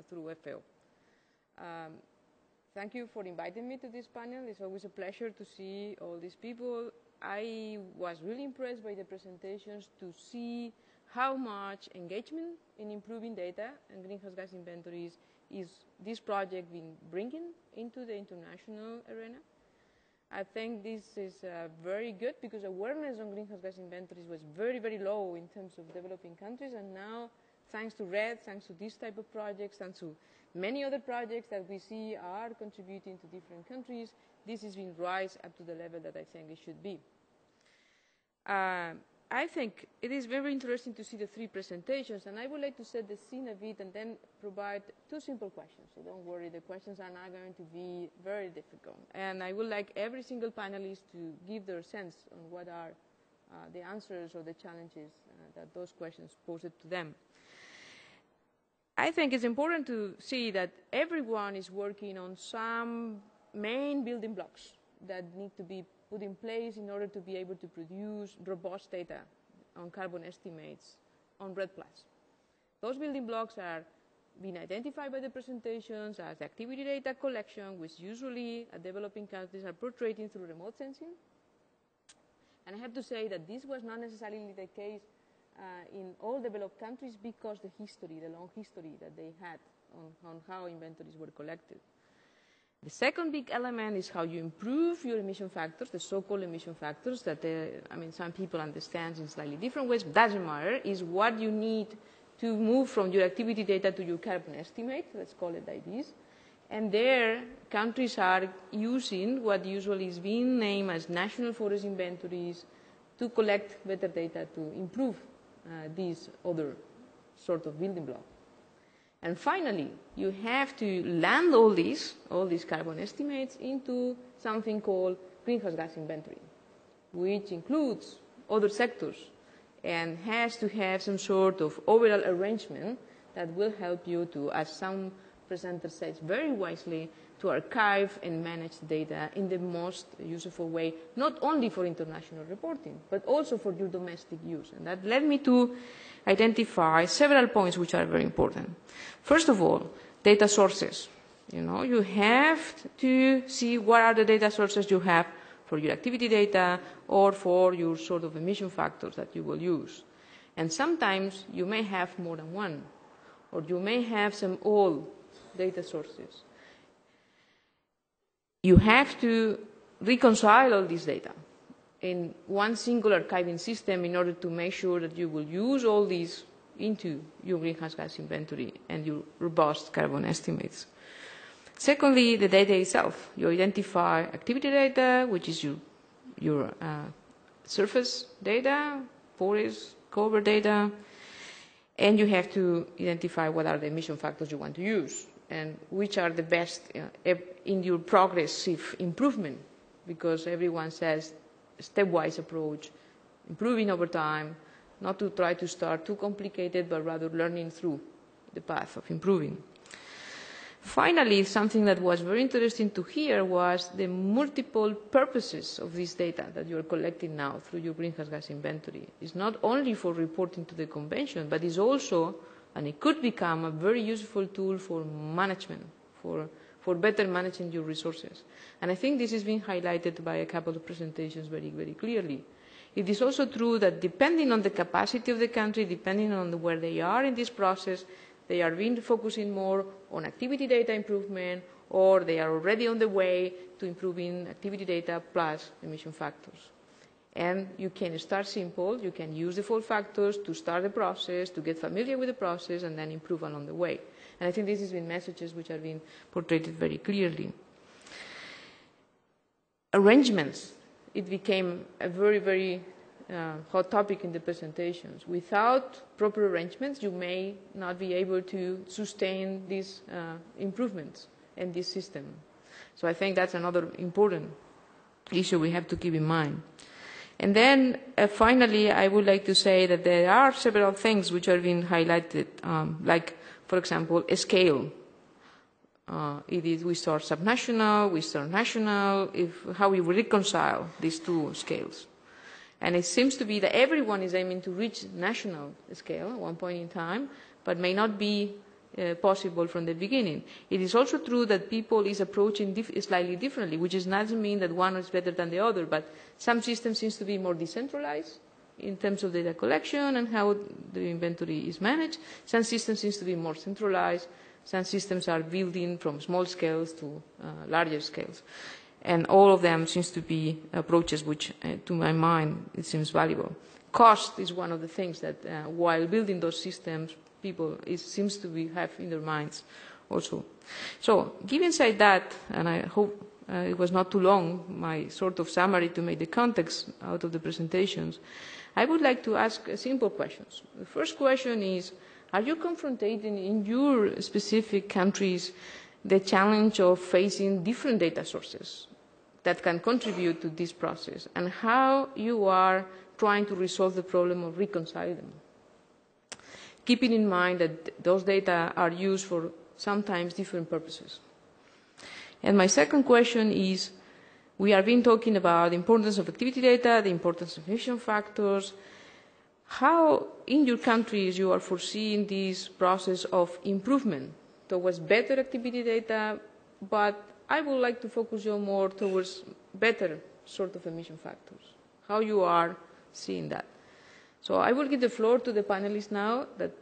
through FAO. Thank you for inviting me to this panel. It's always a pleasure to see all these people. I was really impressed by the presentations to see how much engagement in improving data and greenhouse gas inventories is this project been bringing into the international arena. I think this is very good because awareness on greenhouse gas inventories was very, very low in terms of developing countries, and now, thanks to RED, thanks to this type of projects, thanks to many other projects that we see are contributing to different countries, this has been raised up to the level that I think it should be. I think it is very interesting to see the three presentations, and I would like to set the scene a bit and then provide two simple questions. So don't worry, the questions are not going to be very difficult. And I would like every single panelist to give their sense on what are the answers or the challenges that those questions posed to them. I think it's important to see that everyone is working on some main building blocks that need to be put in place in order to be able to produce robust data on carbon estimates on RED+. Those building blocks are being identified by the presentations as activity data collection, which usually developing countries are portraying through remote sensing. And I have to say that this was not necessarily the case in all developed countries because the history, the long history that they had on how inventories were collected. The second big element is how you improve your emission factors, the so-called emission factors that some people understand in slightly different ways, but doesn't matter, is what you need to move from your activity data to your carbon estimate, let's call it like this. And there, countries are using what usually is being named as national forest inventories to collect better data to improve these other sort of building blocks. And finally, you have to land all these carbon estimates into something called greenhouse gas inventory, which includes other sectors and has to have some sort of overall arrangement that will help you to, as some presenter says very wisely, to archive and manage data in the most useful way, not only for international reporting, but also for your domestic use. And that led me to identify several points which are very important. First of all, data sources. You have to see what are the data sources you have for your activity data or for your sort of emission factors that you will use. And sometimes you may have more than one, or you may have some old data sources. You have to reconcile all this data in one single archiving system in order to make sure that you will use all these into your greenhouse gas inventory and your robust carbon estimates. Secondly, the data itself. You identify activity data, which is your surface data, forest cover data, and you have to identify what are the emission factors you want to use and which are the best in your progressive improvement, because everyone says stepwise approach, improving over time, not to try to start too complicated, but rather learning through the path of improving. Finally, something that was very interesting to hear was the multiple purposes of this data that you are collecting now through your greenhouse gas inventory. It's not only for reporting to the convention, but it's also, and it could become a very useful tool for management, for better managing your resources. And I think this has been highlighted by a couple of presentations very, very clearly. It is also true that depending on the capacity of the country, depending on where they are in this process, they are really focusing more on activity data improvement, or they are already on the way to improving activity data plus emission factors. And you can start simple. You can use the 4 factors to start the process, to get familiar with the process, and then improve along the way. And I think this has been messages which have been portrayed very clearly. Arrangements. It became a very, very hot topic in the presentations. Without proper arrangements, you may not be able to sustain these improvements in this system. So I think that's another important issue we have to keep in mind. And then finally, I would like to say that there are several things which are being highlighted, like, for example, a scale. We start subnational, we start national, how we reconcile these 2 scales. And it seems to be that everyone is aiming to reach national scale at one point in time, but may not be possible from the beginning. It is also true that people is approaching slightly differently, which doesn't mean that one is better than the other, but some systems seems to be more decentralized in terms of data collection and how the inventory is managed. Some systems seems to be more centralized. Some systems are building from small scales to larger scales. And all of them seems to be approaches which, to my mind, it seems valuable. Cost is one of the things that, while building those systems, people seems to have in their minds also. So, given said that, and I hope it was not too long, my sort of summary to make the context out of the presentations, I would like to ask simple questions. The first question is, are you confronting in your specific countries the challenge of facing different data sources that can contribute to this process, and how you are trying to resolve the problem of reconciling them, keeping in mind that those data are used for sometimes different purposes? And my second question is, we have been talking about the importance of activity data, the importance of emission factors. How, in your countries, you are foreseeing this process of improvement towards better activity data, but I would like to focus you more towards better sort of emission factors, how you are seeing that. So I will give the floor to the panelists now, that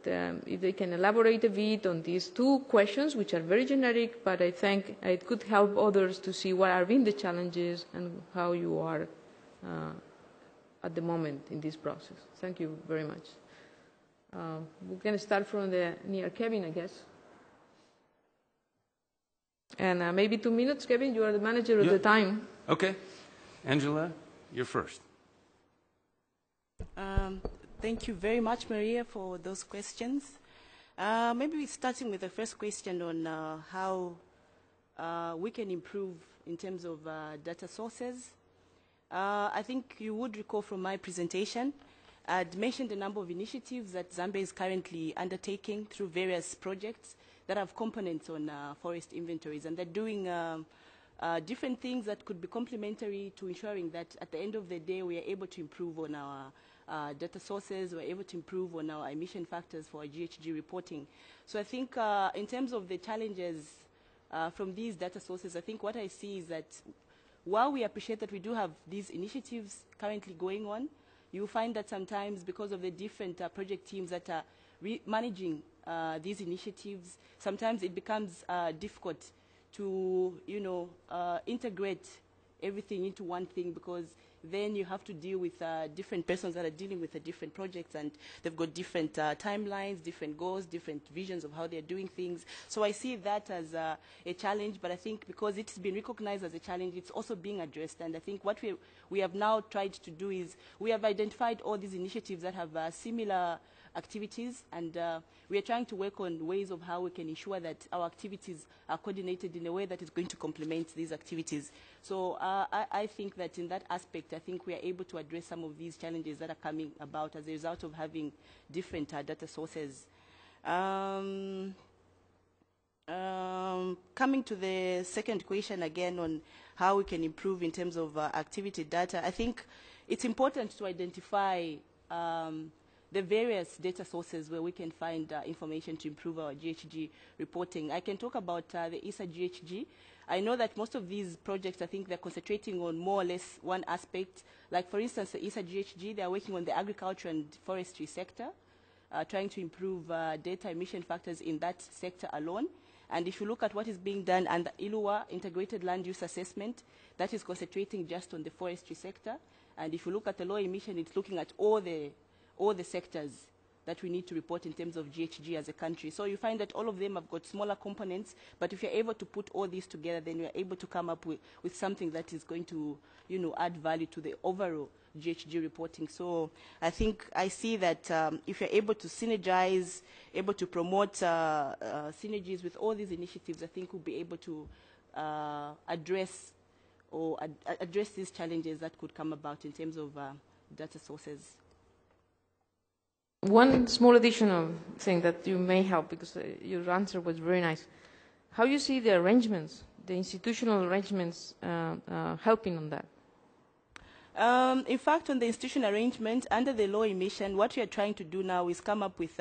if they can elaborate a bit on these 2 questions, which are very generic, but I think it could help others to see what are being the challenges and how you are at the moment in this process. Thank you very much. We're going to start from the near Kevin, I guess. And maybe 2 minutes, Kevin. You are the manager of the time. Okay. Angela, you're first. Thank you very much, Maria, for those questions. Maybe starting with the first question on how we can improve in terms of data sources. I think you would recall from my presentation, I'd mentioned a number of initiatives that Zambia is currently undertaking through various projects that have components on forest inventories, and they're doing different things that could be complementary to ensuring that at the end of the day we are able to improve on our data sources, we're able to improve on our emission factors for our GHG reporting. So I think in terms of the challenges from these data sources, I think what I see is that while we appreciate that we do have these initiatives currently going on, you will find that sometimes because of the different project teams that are managing these initiatives, sometimes it becomes difficult to, integrate everything into one thing, because then you have to deal with different persons that are dealing with the different projects, and they've got different timelines, different goals, different visions of how they're doing things. So I see that as a challenge, but I think because it's been recognized as a challenge, it's also being addressed. And I think what we have now tried to do is we have identified all these initiatives that have similar activities, and we are trying to work on ways of how we can ensure that our activities are coordinated in a way that is going to complement these activities. So I think that in that aspect, I think we are able to address some of these challenges that are coming about as a result of having different data sources. Coming to the second question again on how we can improve in terms of activity data, I think it's important to identify the various data sources where we can find information to improve our GHG reporting. I can talk about the ESA GHG. I know that most of these projects, I think they're concentrating on more or less one aspect. Like for instance, the ESA GHG, they're working on the agriculture and forestry sector, trying to improve data emission factors in that sector alone. And if you look at what is being done under ILUA, Integrated Land Use Assessment, that is concentrating just on the forestry sector. And if you look at the low emission, it's looking at all the sectors that we need to report in terms of GHG as a country. So you find that all of them have got smaller components, but if you're able to put all these together, then you're able to come up with something that is going to, add value to the overall GHG reporting. So I think I see that if you're able to synergize, able to promote synergies with all these initiatives, I think we'll be able to address these challenges that could come about in terms of data sources. One small additional thing that you may help, because your answer was very nice. How you see the arrangements, the institutional arrangements helping on that? In fact, on the institutional arrangement, under the low emission, what we are trying to do now is come up with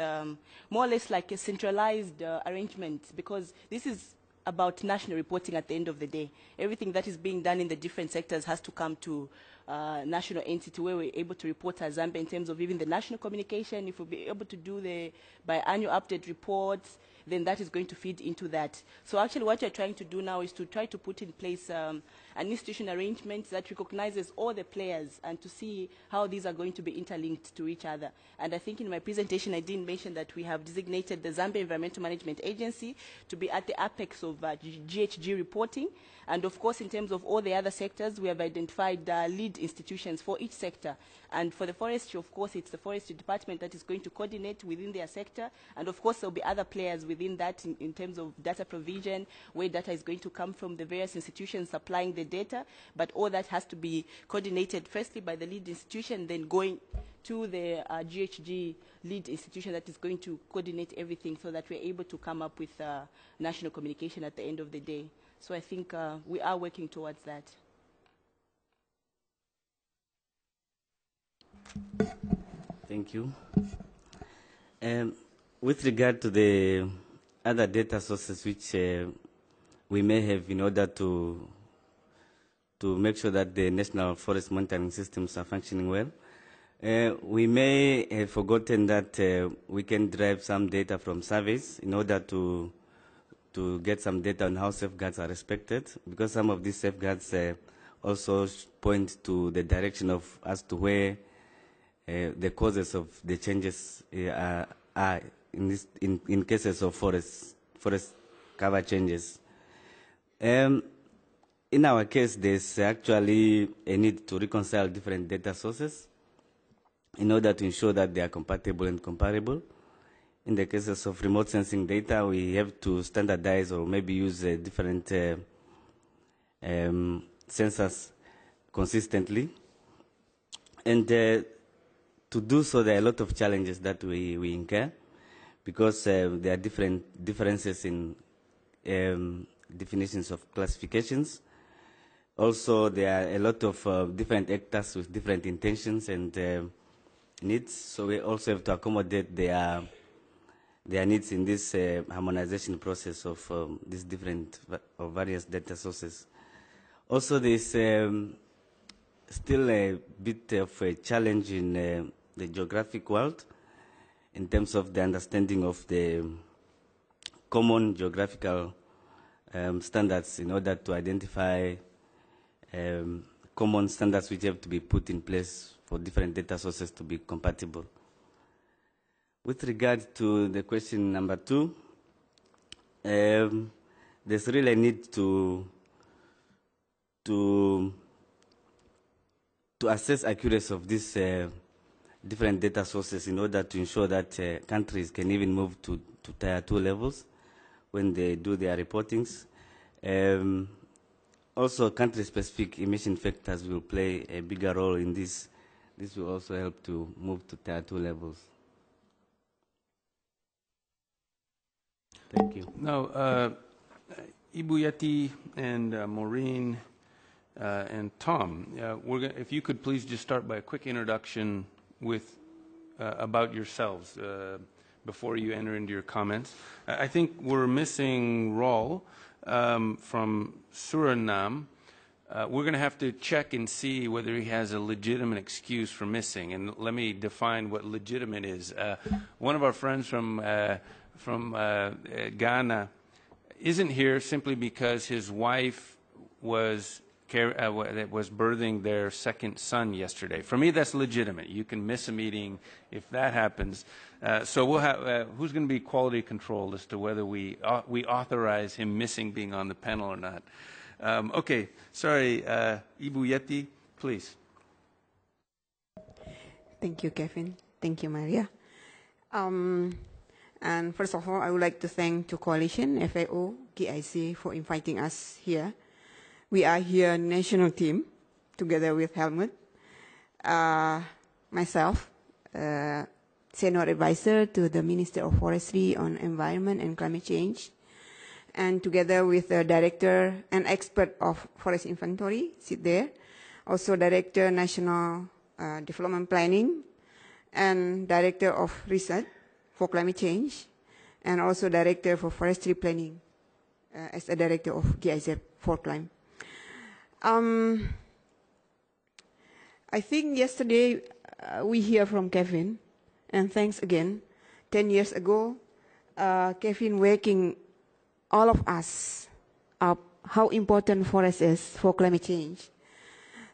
more or less like a centralized arrangement, because this is about national reporting at the end of the day. Everything that is being done in the different sectors has to come to national entity where we're able to report as Zambia in terms of even the national communication. If we'll be able to do the biannual update reports, then that is going to feed into that. So actually what we're trying to do now is to try to put in place an institutional arrangement that recognizes all the players and to see how these are going to be interlinked to each other. And I think in my presentation I didn't mention that we have designated the Zambia Environmental Management Agency to be at the apex of GHG reporting. And of course, in terms of all the other sectors, we have identified lead institutions for each sector. And for the forestry, of course, it's the forestry department that is going to coordinate within their sector. And of course, there'll be other players within that in terms of data provision, where data is going to come from the various institutions supplying the data. But all that has to be coordinated firstly by the lead institution, then going to the GHG lead institution that is going to coordinate everything so that we're able to come up with national communication at the end of the day. So I think we are working towards that. Thank you. With regard to the other data sources which we may have in order to make sure that the national forest monitoring systems are functioning well, we may have forgotten that we can derive some data from surveys in order to get some data on how safeguards are respected, because some of these safeguards also point to the direction of as to where the causes of the changes are in cases of forest cover changes. In our case, there's actually a need to reconcile different data sources in order to ensure that they are compatible and comparable. In the cases of remote sensing data, we have to standardize or maybe use different sensors consistently. And to do so, there are a lot of challenges that we incur, because there are differences in definitions of classifications. Also, there are a lot of different actors with different intentions and needs, so we also have to accommodate their needs in this harmonization process of these various data sources. Also, there's still a bit of a challenge in the geographic world in terms of the understanding of the common geographical standards in order to identify common standards which have to be put in place for different data sources to be compatible. With regard to the question number 2, there's really a need to assess accuracy of these different data sources in order to ensure that countries can even move to Tier 2 levels when they do their reportings. Also, country-specific emission factors will play a bigger role in this. This will also help to move to Tier 2 levels. Thank you. Now, Ibu Yetti and Maureen and Tom, if you could please just start by a quick introduction with about yourselves before you enter into your comments. I think we're missing Raul from Suriname. We're going to have to check and see whether he has a legitimate excuse for missing. And let me define what legitimate is. One of our friends from Ghana isn't here simply because his wife was birthing their second son yesterday. For me, that's legitimate. You can miss a meeting if that happens. So we'll have who's going to be quality control as to whether we authorize him missing being on the panel or not. Okay, sorry, Ibu Yetti, please. Thank you, Kevin. Thank you, Maria. And first of all, I would like to thank the Coalition, FAO, GIC for inviting us here. We are here national team together with Helmut, myself, senior advisor to the Minister of Forestry on Environment and Climate Change, and together with the director and expert of forest inventory, sit there, also director National Development Planning, and director of research for climate change, and also director for forestry planning as a director of GIZ for climate. I think yesterday we hear from Kevin, and thanks again. 10 years ago, Kevin waking all of us up how important forest is for climate change.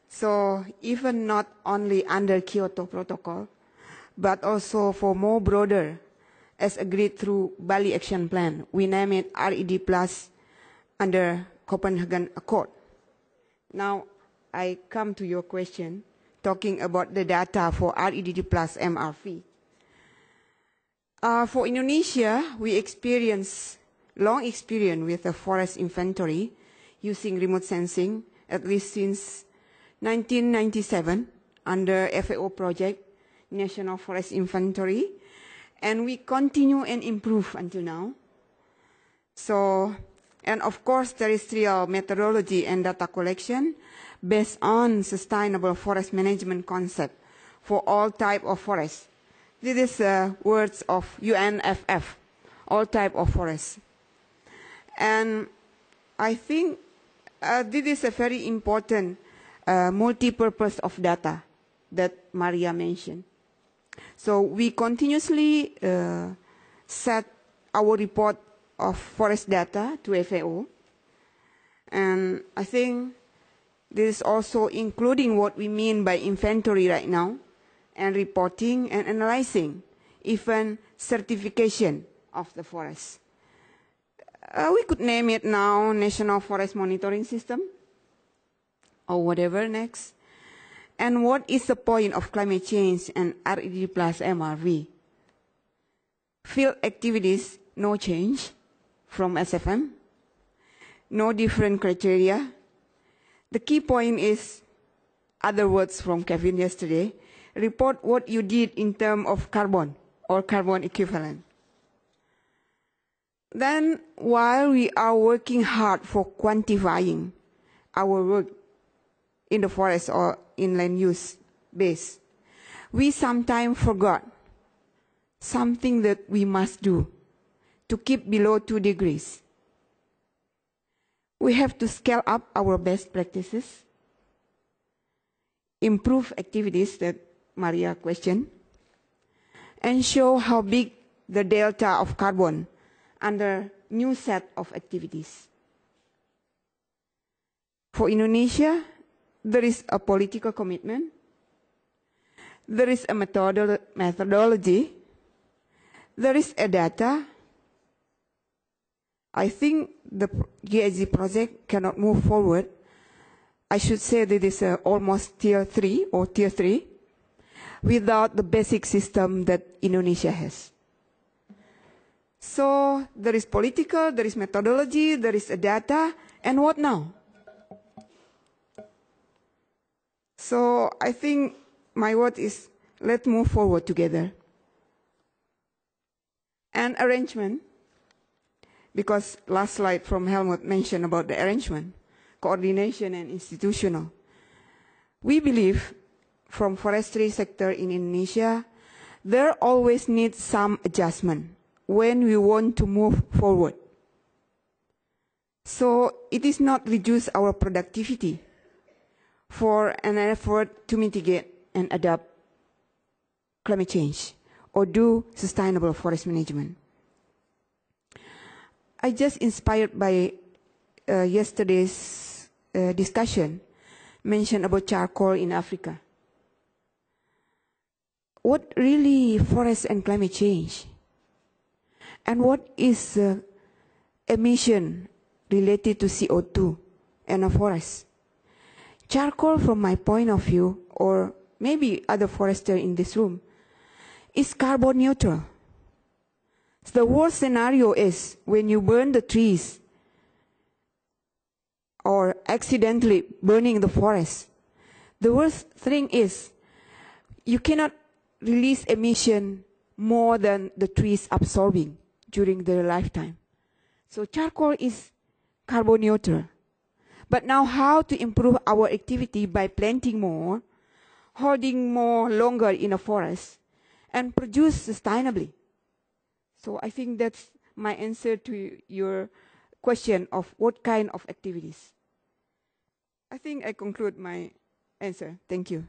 So even not only under Kyoto Protocol, but also for more broader, as agreed through Bali Action Plan, we name it RED Plus under Copenhagen Accord. Now, I come to your question, talking about the data for RED plus MRV. For Indonesia, we long experience with the forest inventory using remote sensing, at least since 1997, under FAO project, National Forest Inventory, and we continue and improve until now. So, and of course, terrestrial methodology and data collection based on sustainable forest management concept for all type of forests. This is words of UNFF, all type of forests. And I think this is a very important multi-purpose of data that Maria mentioned. So we continuously set our report of forest data to FAO. And I think this is also including what we mean by inventory right now, and reporting and analyzing, even certification of the forest. We could name it now National Forest Monitoring System, or whatever next. And what is the point of climate change and RED plus MRV? Field activities, no change from SFM, no different criteria. The key point is, other words from Kevin yesterday, report what you did in terms of carbon or carbon equivalent. Then, while we are working hard for quantifying our work in the forest or in land use base, we sometimes forgot something that we must do to keep below 2 degrees. we have to scale up our best practices, improve activities that Maria questioned, and show how big the delta of carbon under new set of activities. For Indonesia, there is a political commitment, there is a methodology, there is a data. I think the GHG project cannot move forward. I should say that it is almost tier 3 or tier 3 without the basic system that Indonesia has. So there is political, there is methodology, there is a data, and what now? So I think my word is, let's move forward together. And arrangement, because last slide from Helmut mentioned about the arrangement, coordination and institutional. We believe from forestry sector in Indonesia, there always needs some adjustment when we want to move forward. So it is not reduce our productivity for an effort to mitigate and adapt climate change or do sustainable forest management. I just inspired by yesterday's discussion mentioned about charcoal in Africa. What really forest and climate change? And what is emission related to CO2 and a forest? Charcoal, from my point of view, or maybe other foresters in this room, is carbon neutral. The worst scenario is when you burn the trees or accidentally burning the forest. The worst thing is you cannot release emission more than the trees absorbing during their lifetime. So charcoal is carbon neutral. But now how to improve our activity by planting more, holding more longer in a forest, and produce sustainably. So I think that's my answer to your question of what kind of activities. I think I conclude my answer. Thank you.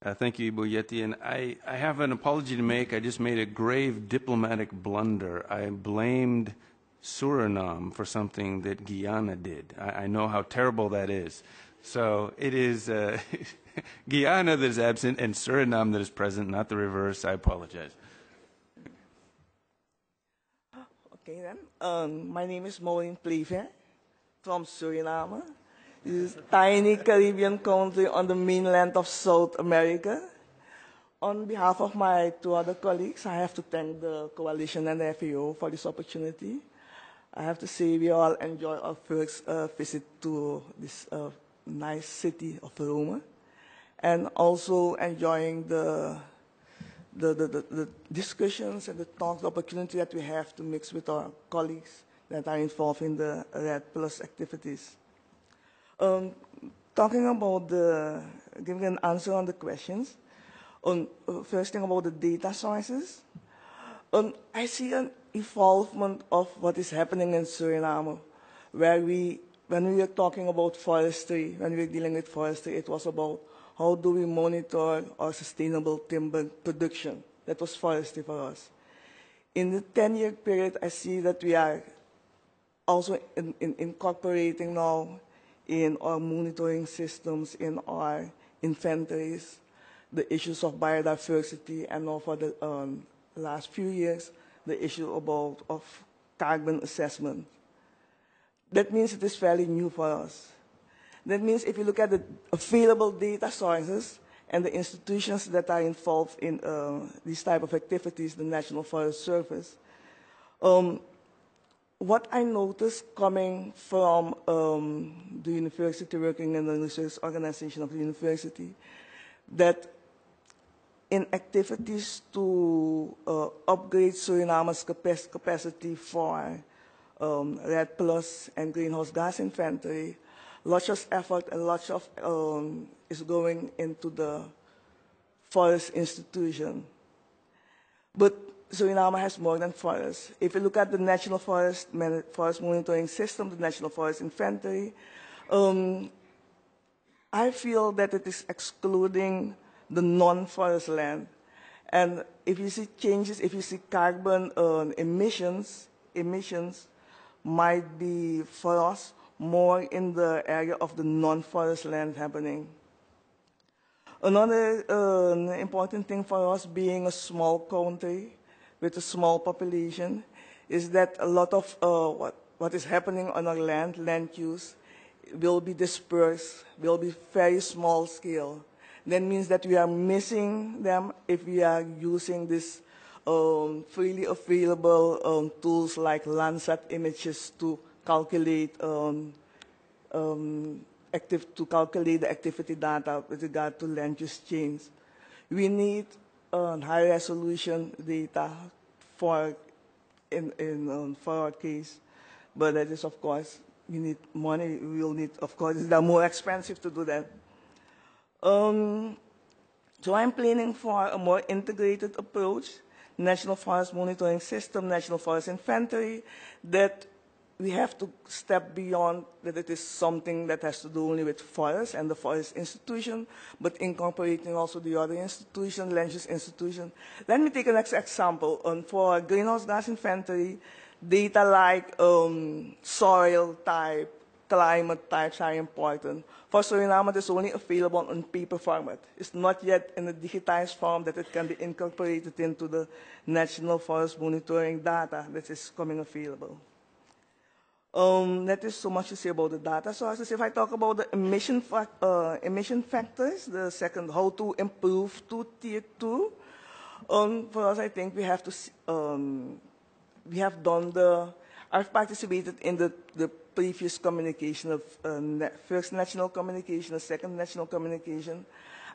Thank you, Ibu Yetti. And I have an apology to make. I just made a grave diplomatic blunder. I blamed Suriname for something that Guyana did. I know how terrible that is. So it is Guyana that is absent and Suriname that is present, not the reverse. I apologize. Okay then. My name is Maureen Playfair from Suriname. This is a tiny Caribbean country on the mainland of South America. On behalf of my two other colleagues, I have to thank the Coalition and the FAO for this opportunity. I have to say we all enjoyed our first visit to this nice city of Rome, and also enjoying the discussions and the talks, the opportunity that we have to mix with our colleagues that are involved in the REDD Plus activities. Talking about giving an answer on the questions, first thing about the data sources, I see an evolvement of what is happening in Suriname, where when we are talking about forestry, when we are dealing with forestry, it was about how do we monitor our sustainable timber production. That was forestry for us. In the 10-year period, I see that we are also incorporating now in our monitoring systems, in our inventories, the issues of biodiversity, and now for the last few years, the issue of carbon assessment. That means it is fairly new for us. That means if you look at the available data sources and the institutions that are involved in these type of activities, the National Forest Service, what I noticed coming from the university, working in the research organization of the university, that in activities to upgrade Suriname's capacity for REDD Plus and greenhouse gas inventory, lots of effort and lots of is going into the forest institution. But Suriname has more than forests. If you look at the National Forest Monitoring System, the National Forest Inventory, I feel that it is excluding the non-forest land. And if you see changes, if you see carbon emissions might be for us more in the area of the non-forest land happening. Another important thing for us being a small country with a small population is that a lot of what is happening on our land use, will be dispersed, will be very small scale. That means that we are missing them if we are using this freely available tools like Landsat images to calculate the activity data with regard to land use change. We need high resolution data for our case, but that is, of course, we need money. We will need, of course, it's more expensive to do that. So I'm planning for a more integrated approach, National Forest Monitoring System, National Forest Inventory, that we have to step beyond that it is something that has to do only with forests and the forest institution, but incorporating also the other institutions, land use institution. Let me take an example. For greenhouse gas inventory, data like soil type, climate types are important. For Suriname, it is only available on paper format. It's not yet in a digitized form that it can be incorporated into the National Forest Monitoring data that is coming available. That is so much to say about the data sources. If I talk about the emission factors, the second, how to improve to Tier 2, for us, I think we have to, I've participated in the previous communication of first national communication, the second national communication.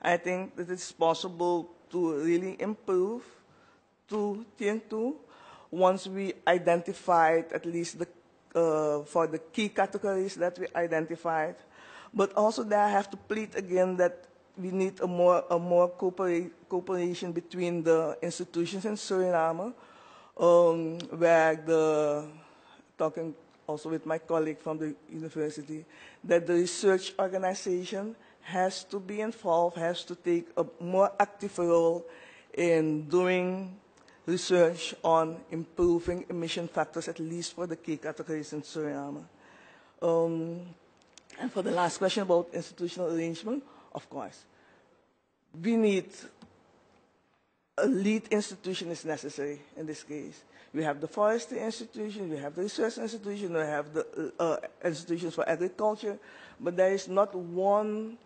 I think that it's possible to really improve to Tier 2 once we identified at least for the key categories that we identified. But also there I have to plead again that we need a more cooperation between the institutions in Suriname, where talking also with my colleague from the university, that the research organization has to be involved, has to take a more active role in doing research on improving emission factors, at least for the key categories in Suriname. And for the last question about institutional arrangement, of course, we need a lead institution is necessary in this case. We have the forestry institution, we have the research institution, we have the institutions for agriculture, but there is not one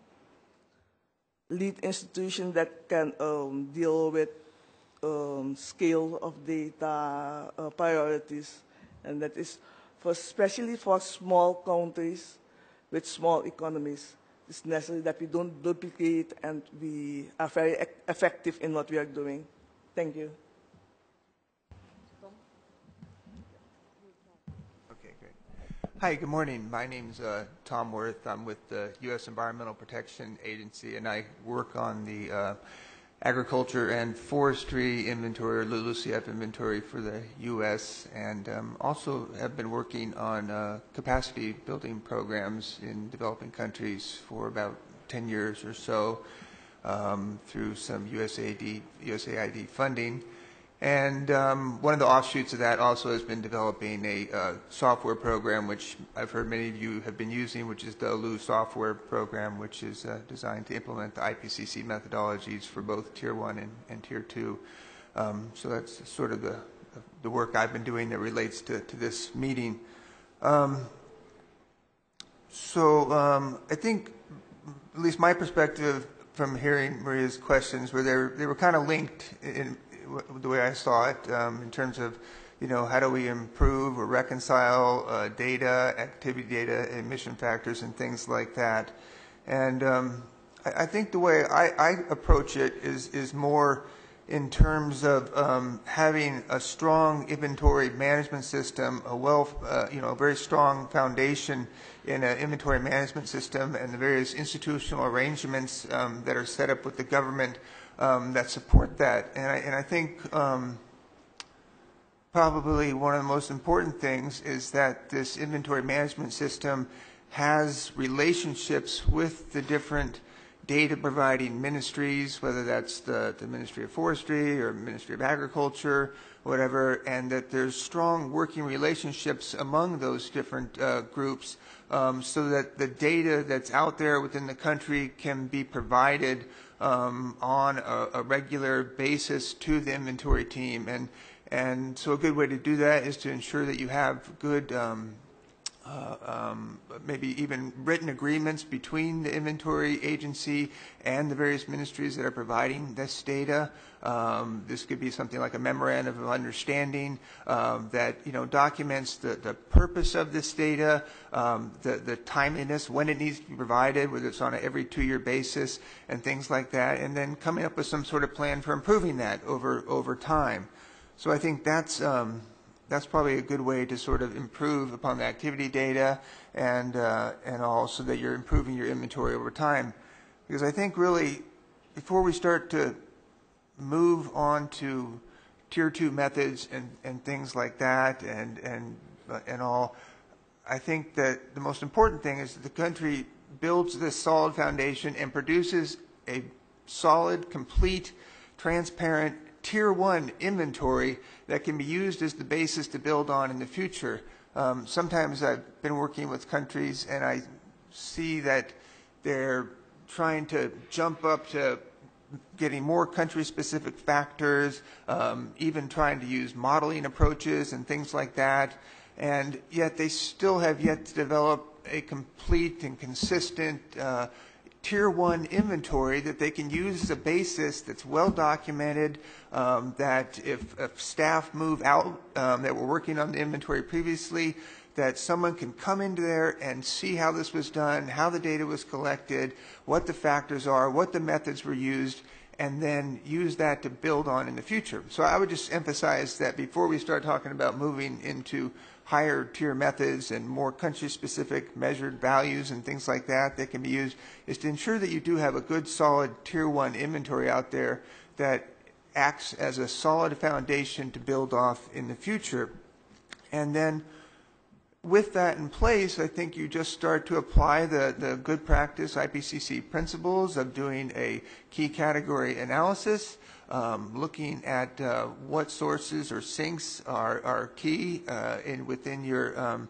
lead institution that can deal with scale of data priorities, and that is especially for small countries with small economies. It's necessary that we don't duplicate and we are very effective in what we are doing. Thank you. Okay, great. Hi, good morning. My name's Tom Wirth. I'm with the U.S. Environmental Protection Agency, and I work on the agriculture and forestry inventory, or LULUCF inventory for the U.S., and also have been working on capacity building programs in developing countries for about 10 years or so through some USAID funding. And one of the offshoots of that also has been developing a software program, which I've heard many of you have been using, which is the LU software program, which is designed to implement the IPCC methodologies for both Tier 1 and Tier 2. So that's sort of the work I've been doing that relates to this meeting. I think, at least my perspective from hearing Maria's questions, were they were kind of linked in the way I saw it, in terms of, how do we improve or reconcile data, activity data, emission factors, and things like that. And I think the way I approach it is more in terms of having a strong inventory management system, a very strong foundation in an inventory management system, and the various institutional arrangements that are set up with the government that support that. And I think probably one of the most important things is that this inventory management system has relationships with the different data providing ministries, whether that's the Ministry of Forestry or Ministry of Agriculture, whatever, and that there's strong working relationships among those different groups, so that the data that's out there within the country can be provided on a regular basis to the inventory team. And so a good way to do that is to ensure that you have good maybe even written agreements between the inventory agency and the various ministries that are providing this data. This could be something like a memorandum of understanding that documents the purpose of this data, the timeliness, when it needs to be provided, whether it's on an every 2-year basis and things like that, and then coming up with some sort of plan for improving that over time. So I think that's probably a good way to sort of improve upon the activity data and also that you're improving your inventory over time. Because I think really before we start to move on to tier 2 methods and things like that and all, I think that the most important thing is that the country builds this solid foundation and produces a solid, complete, transparent tier 1 inventory that can be used as the basis to build on in the future. Sometimes I've been working with countries and I see that they're trying to jump up to getting more country-specific factors, even trying to use modeling approaches and things like that, and yet they still have yet to develop a complete and consistent tier 1 inventory that they can use as a basis that's well documented, that if staff move out that were working on the inventory previously, that someone can come into there and see how this was done, how the data was collected, what the factors are, what the methods were used, and then use that to build on in the future. So I would just emphasize that before we start talking about moving into higher tier methods and more country-specific measured values and things like that that can be used, is to ensure that you do have a good, solid tier 1 inventory out there that acts as a solid foundation to build off in the future. And then with that in place, I think you just start to apply the good practice IPCC principles of doing a key category analysis, looking at what sources or sinks are key within your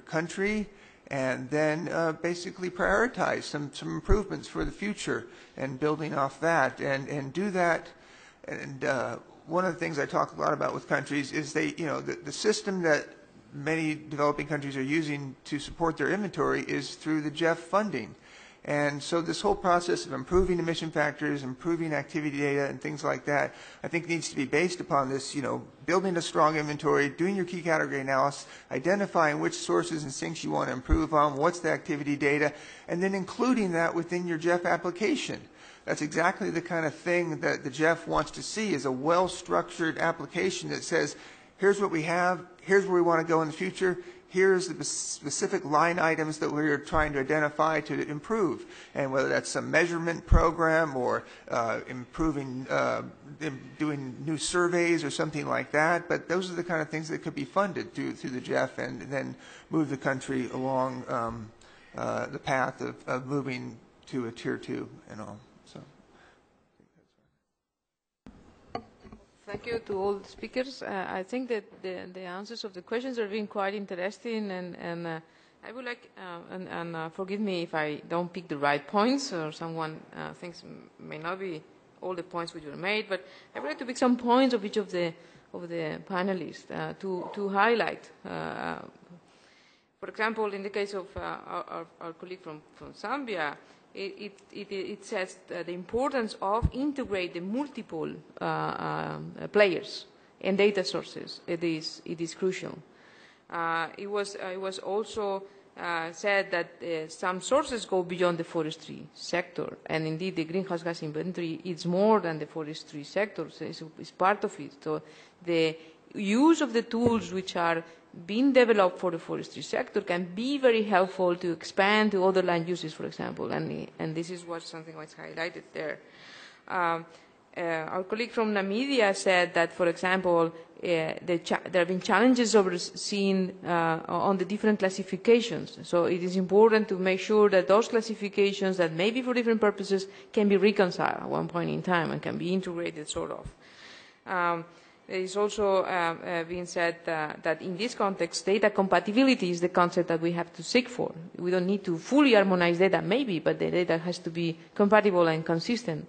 country, and then basically prioritize some improvements for the future and building off that and do that. And one of the things I talk a lot about with countries is the system that many developing countries are using to support their inventory is through the GEF funding. And so this whole process of improving emission factors, improving activity data, and things like that, I think needs to be based upon this, building a strong inventory, doing your key category analysis, identifying which sources and sinks you want to improve on, what's the activity data, and then including that within your GEF application. That's exactly the kind of thing that the GEF wants to see, is a well-structured application that says, here's what we have, here's where we want to go in the future, here's the specific line items that we're trying to identify to improve. And whether that's some measurement program or improving, doing new surveys or something like that, but those are the kind of things that could be funded through the GEF and then move the country along the path of moving to a tier 2 and all. So. Thank you to all the speakers. I think that the answers of the questions are being quite interesting, and I would like, forgive me if I don't pick the right points, or someone thinks may not be all the points which were made, but I would like to pick some points of each of the panelists to highlight. For example, in the case of our colleague from Zambia, it says the importance of integrate the multiple players and data sources. It is crucial. It was also said that some sources go beyond the forestry sector, and indeed the greenhouse gas inventory is more than the forestry sector, so it's part of it. So the use of the tools which are being developed for the forestry sector can be very helpful to expand to other land uses, for example, and this is something that's highlighted there. our colleague from Namibia said that, for example, there have been challenges overseen on the different classifications. So it is important to make sure that those classifications that may be for different purposes can be reconciled at one point in time and can be integrated, sort of. It is also being said that in this context, data compatibility is the concept that we have to seek for. We don't need to fully harmonize data, maybe, but the data has to be compatible and consistent.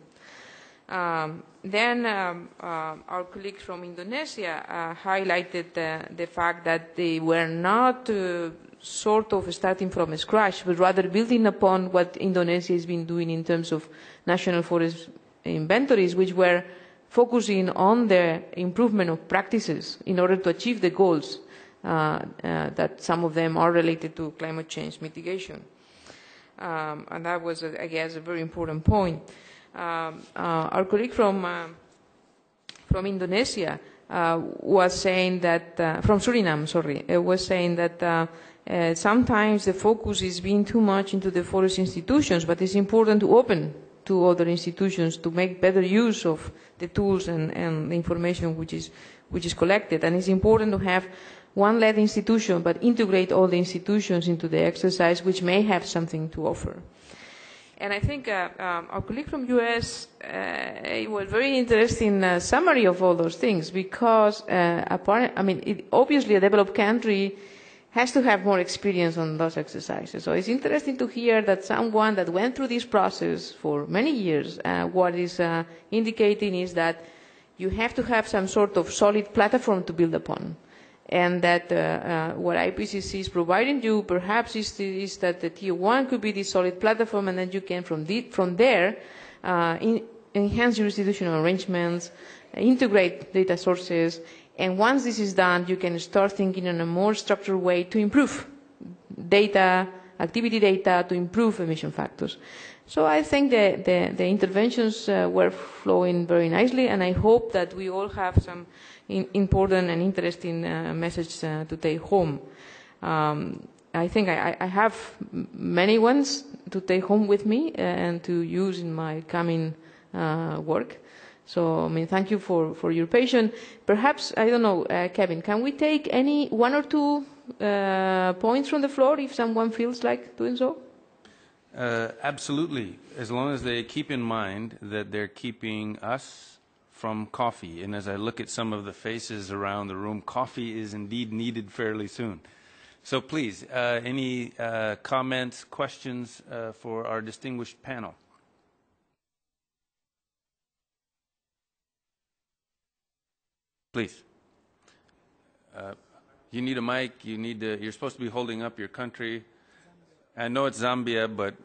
Then our colleagues from Indonesia highlighted the fact that they were not sort of starting from scratch, but rather building upon what Indonesia has been doing in terms of national forest inventories, which were focusing on the improvement of practices in order to achieve the goals that some of them are related to climate change mitigation. And that was, I guess, a very important point. Our colleague from Indonesia was saying that, from Suriname, sorry, was saying that sometimes the focus is being too much into the forest institutions, but it's important to open to other institutions to make better use of the tools and the information which is collected. And it's important to have one lead institution, but integrate all the institutions into the exercise, which may have something to offer. And I think our colleague from US it was very interesting summary of all those things, because obviously a developed country has to have more experience on those exercises. So it's interesting to hear that someone that went through this process for many years, what is indicating is that you have to have some sort of solid platform to build upon. And that what IPCC is providing you perhaps is that the Tier 1 could be the solid platform, and then you can from there enhance your institutional arrangements, integrate data sources, and once this is done, you can start thinking in a more structured way to improve data, activity data, to improve emission factors. So I think the interventions were flowing very nicely, and I hope that we all have some important and interesting message to take home. I think I have many ones to take home with me and to use in my coming work. So, thank you for your patience. Perhaps, I don't know, Kevin, can we take any one or two points from the floor if someone feels like doing so? Absolutely, as long as they keep in mind that they're keeping us from coffee. And as I look at some of the faces around the room, coffee is indeed needed fairly soon. So please, any comments, questions for our distinguished panel? Please. You need a mic. You're supposed to be holding up your country. I know it's Zambia, but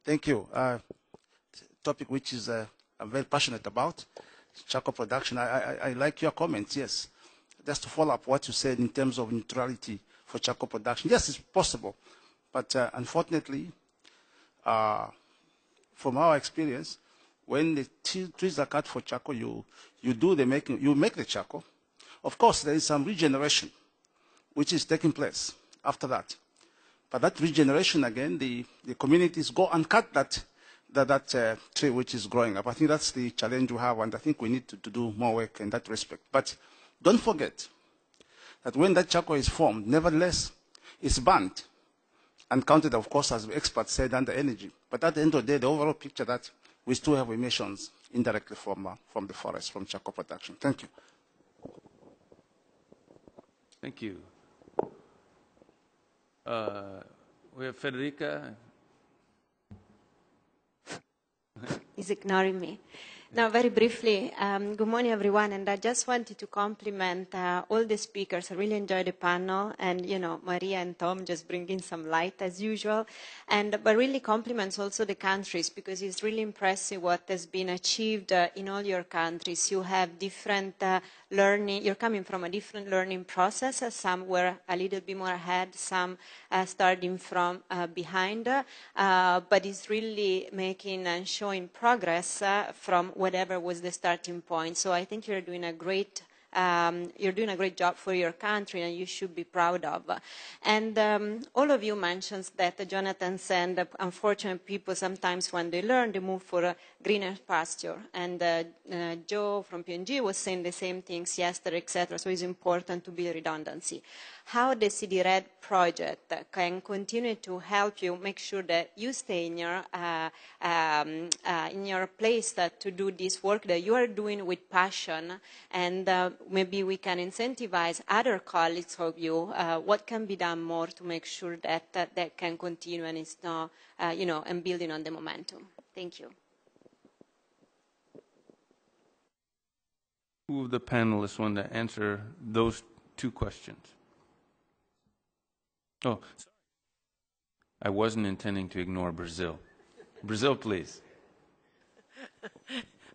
thank you. Topic which is I'm very passionate about, charcoal production. I like your comments. Yes, just to follow up what you said in terms of neutrality for charcoal production. Yes, it's possible. But unfortunately, from our experience, when the trees are cut for charcoal, you make the charcoal. Of course, there is some regeneration, which is taking place after that. But that regeneration, again, the communities go and cut that tree which is growing up. I think that's the challenge we have, and I think we need to do more work in that respect. But don't forget that when that charcoal is formed, nevertheless, it's burnt and counted, of course, as experts said, under energy. But at the end of the day, the overall picture that we still have emissions indirectly from the forest, from charcoal production. Thank you. thank you. We have Federica. Is ignoring me. Now, very briefly, good morning, everyone. And I just wanted to compliment all the speakers. I really enjoyed the panel. And, Maria and Tom just bringing some light as usual. But really compliments also the countries, because it's really impressive what has been achieved in all your countries. You have different learning. You're coming from a different learning process. Some were a little bit more ahead, some starting from behind. But it's really making and showing progress from whatever was the starting point. So I think you're doing a great you're doing a great job for your country and you should be proud of. And all of you mentioned that Jonathan said, unfortunately, people sometimes when they learn, they move for a greener pasture. And Joe from PNG was saying the same things yesterday, etc. So it's important to build redundancy. How the CD Red project can continue to help you make sure that you stay in your place to do this work that you are doing with passion, and maybe we can incentivize other colleagues of you. What can be done more to make sure that that can continue and it's not, and building on the momentum. Thank you. Who of the panelists want to answer those two questions? Oh, sorry. I wasn't intending to ignore Brazil. Brazil, please.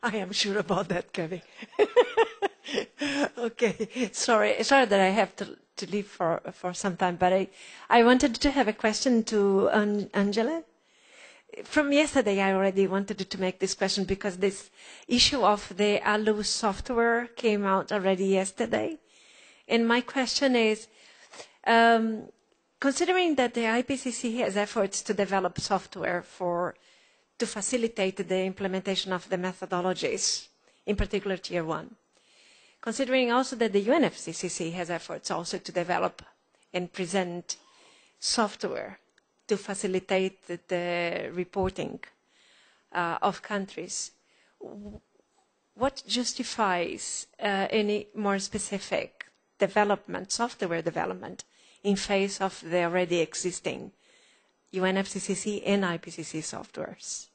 I am sure about that, Kevin. Okay, sorry that I have to leave for some time, but I wanted to have a question to Angela. From yesterday, I already wanted to make this question because this issue of the ALU software came out already yesterday. And my question is, considering that the IPCC has efforts to develop software to facilitate the implementation of the methodologies, in particular Tier 1, considering also that the UNFCCC has efforts also to develop and present software to facilitate the reporting of countries, what justifies any more specific development, software development, in face of the already existing UNFCCC and IPCC softwares?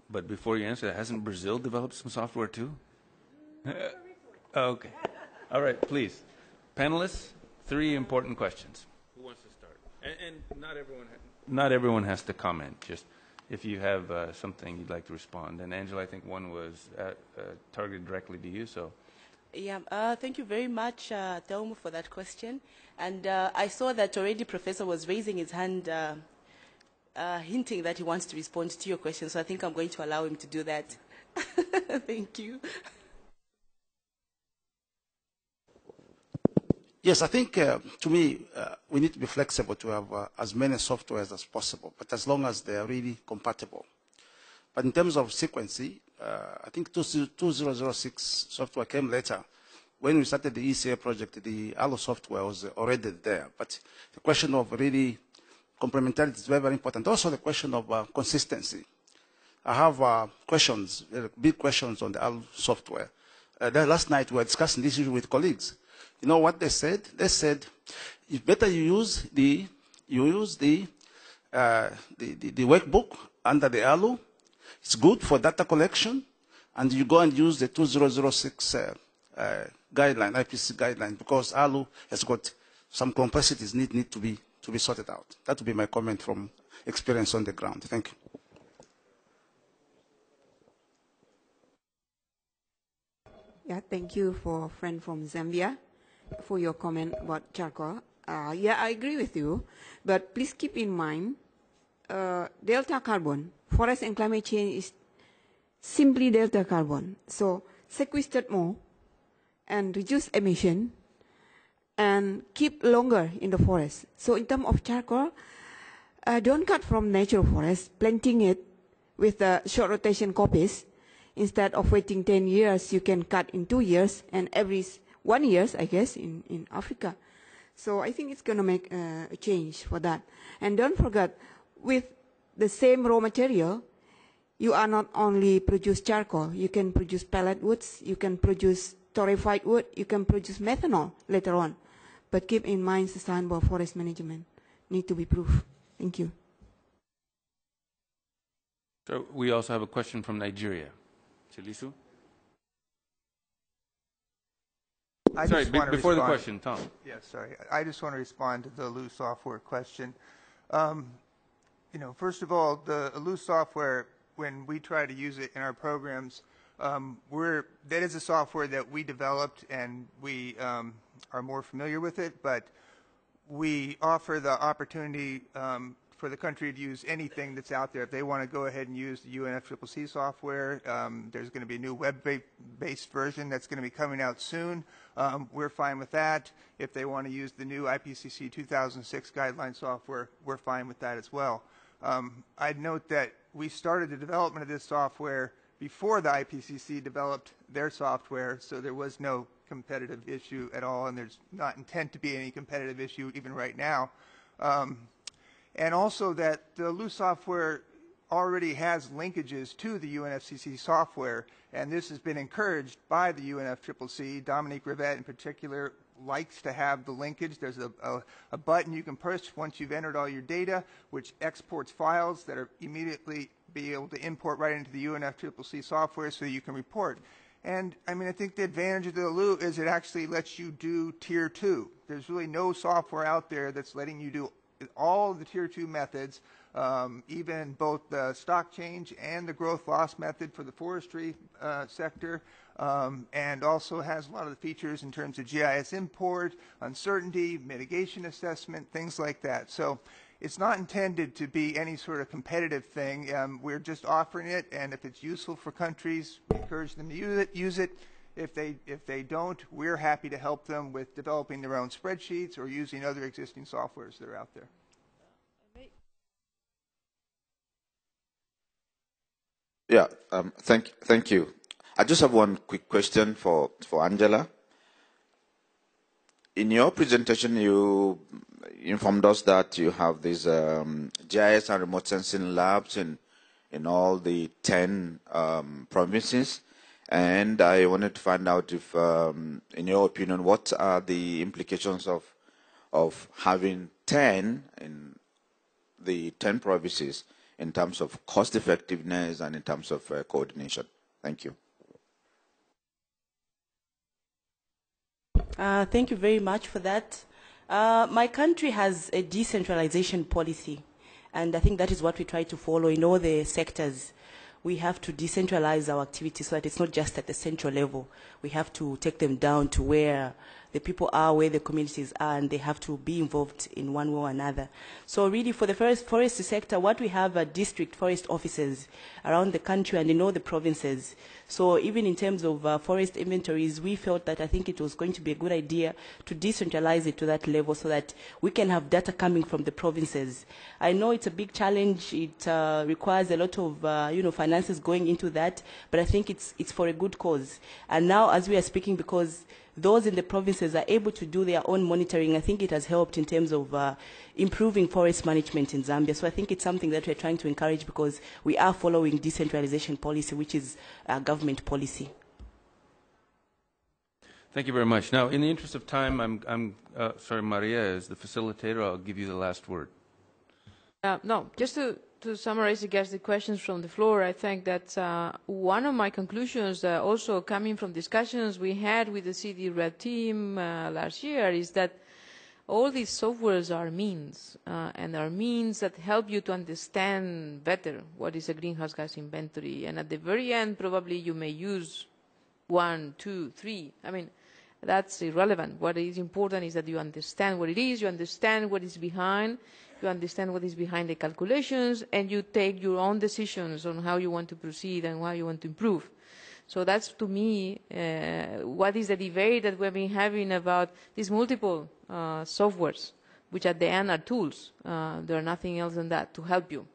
But before you answer that, hasn't Brazil developed some software too? Okay. All right, please. Panelists, 3 important questions. Who wants to start? And not everyone has to comment, just if you have something you'd like to respond. And Angela, I think one was targeted directly to you, so. Yeah, thank you very much, Telmo, for that question. And I saw that already Professor was raising his hand, hinting that he wants to respond to your question, so I think I'm going to allow him to do that. Thank you. Yes, I think, to me, we need to be flexible to have as many softwares as possible, but as long as they are really compatible. But in terms of sequencing, I think 2006 software came later. When we started the ECA project, the ALO software was already there. But the question of really complementarity is very, very important. Also the question of consistency. I have questions, big questions on the ALO software. Last night we were discussing this issue with colleagues. You know what they said? They said, it's better you use the workbook under the ALO. It's good for data collection, and you go and use the 2006 guideline, IPCC guideline, because ALU has got some complexities need to be sorted out. That would be my comment from experience on the ground. Thank you. Yeah, thank you for a friend from Zambia for your comment about charcoal. Yeah, I agree with you, but please keep in mind, delta carbon, forest and climate change is simply delta carbon. So sequester more and reduce emission and keep longer in the forest. So in terms of charcoal, don't cut from natural forest, planting it with short rotation copies. Instead of waiting 10 years, you can cut in 2 years and every 1 year, I guess, in Africa. So I think it's going to make a change for that. And don't forget, with the same raw material, you are not only produce charcoal, you can produce pellet woods, you can produce torrefied wood, you can produce methanol later on. But keep in mind sustainable forest management need to be proved. Thank you. So we also have a question from Nigeria. Chilisu? Sorry, before the question, Tom. Yes, sorry. I just want to respond to the ALU software question. First of all, the ALU software, when we try to use it in our programs, that is a software that we developed and we are more familiar with it, but we offer the opportunity for the country to use anything that's out there. If they want to go ahead and use the UNFCCC software, there's going to be a new web-based version that's going to be coming out soon. We're fine with that. If they want to use the new IPCC 2006 guideline software, we're fine with that as well. I'd note that we started the development of this software before the IPCC developed their software, so there was no competitive issue at all, and there's not intent to be any competitive issue even right now. And also that the LU software already has linkages to the UNFCCC software, and this has been encouraged by the UNFCCC. Dominique Rivette in particular likes to have the linkage. There's a button you can push once you've entered all your data, which exports files that are immediately be able to import right into the UNFCCC software so you can report. And I mean, I think the advantage of the LU is it actually lets you do tier 2. There's really no software out there that's letting you do all of the tier 2 methods, even both the stock change and the growth loss method for the forestry sector, and also has a lot of the features in terms of GIS import, uncertainty, mitigation assessment, things like that. So it's not intended to be any sort of competitive thing. We're just offering it, and if it's useful for countries, we encourage them to use it. If they don't, we're happy to help them with developing their own spreadsheets or using other existing softwares that are out there. Yeah, thank you. I just have one quick question for Angela. In your presentation, you informed us that you have these GIS and remote sensing labs in all the 10 provinces. And I wanted to find out if, in your opinion, what are the implications of having 10 in the 10 provinces in terms of cost effectiveness and in terms of coordination? Thank you. Thank you very much for that. My country has a decentralization policy, and I think that is what we try to follow in all the sectors. We have to decentralize our activities so that it's not just at the central level. We have to take them down to where the people are, where the communities are, and they have to be involved in one way or another. So really for the forestry sector, what we have are district forest offices around the country and in all the provinces. So even in terms of forest inventories, we felt that I think it was going to be a good idea to decentralize it to that level so that we can have data coming from the provinces. I know it's a big challenge. It requires a lot of finances going into that, but I think it's for a good cause. And now as we are speaking, because those in the provinces are able to do their own monitoring, I think it has helped in terms of improving forest management in Zambia. So I think it's something that we're trying to encourage because we are following decentralization policy, which is government policy. Thank you very much. Now, in the interest of time, I'm sorry, Maria is the facilitator. I'll give you the last word. No, just to summarize, I guess, the questions from the floor, I think that one of my conclusions, also coming from discussions we had with the CD Red team last year, is that all these softwares are means, and are means that help you to understand better what is a greenhouse gas inventory. And at the very end, probably you may use 1, 2, 3. I mean, that's irrelevant. What is important is that you understand what it is, you understand what is behind, you understand what is behind the calculations, and you take your own decisions on how you want to proceed and how you want to improve. So that's, to me, what is the debate that we've been having about these multiple softwares, which at the end are tools. There are nothing else than that to help you.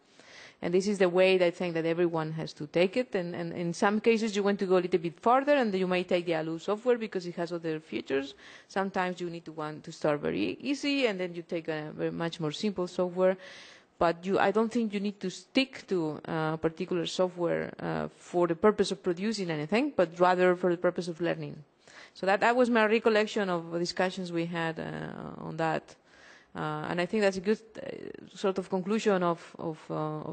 And this is the way that I think that everyone has to take it. And in some cases, you want to go a little bit further, and you may take the ALU software because it has other features. Sometimes you need to want to start very easy, and then you take a very much more simple software. But I don't think you need to stick to a particular software for the purpose of producing anything, but rather for the purpose of learning. So that was my recollection of the discussions we had on that. And I think that's a good sort of conclusion of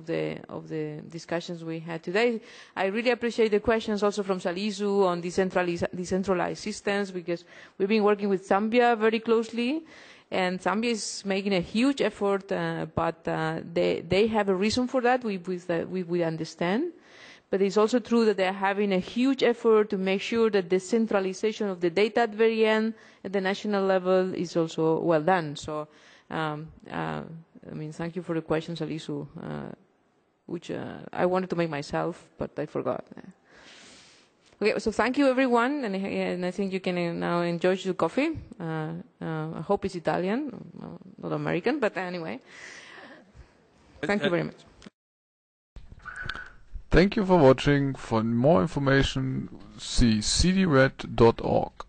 the discussions we had today. I really appreciate the questions also from Salisu on decentralized systems, because we've been working with Zambia very closely, and Zambia is making a huge effort, but they have a reason for that. We understand. But it's also true that they're having a huge effort to make sure that the centralization of the data at the very end at the national level is also well done. So mean, thank you for the questions, Alisu, which I wanted to make myself, but I forgot. Okay, so thank you, everyone, and I think you can now enjoy your coffee. I hope it's Italian, not American, but anyway. Thank you very much. Thank you for watching. For more information, see cdred.org.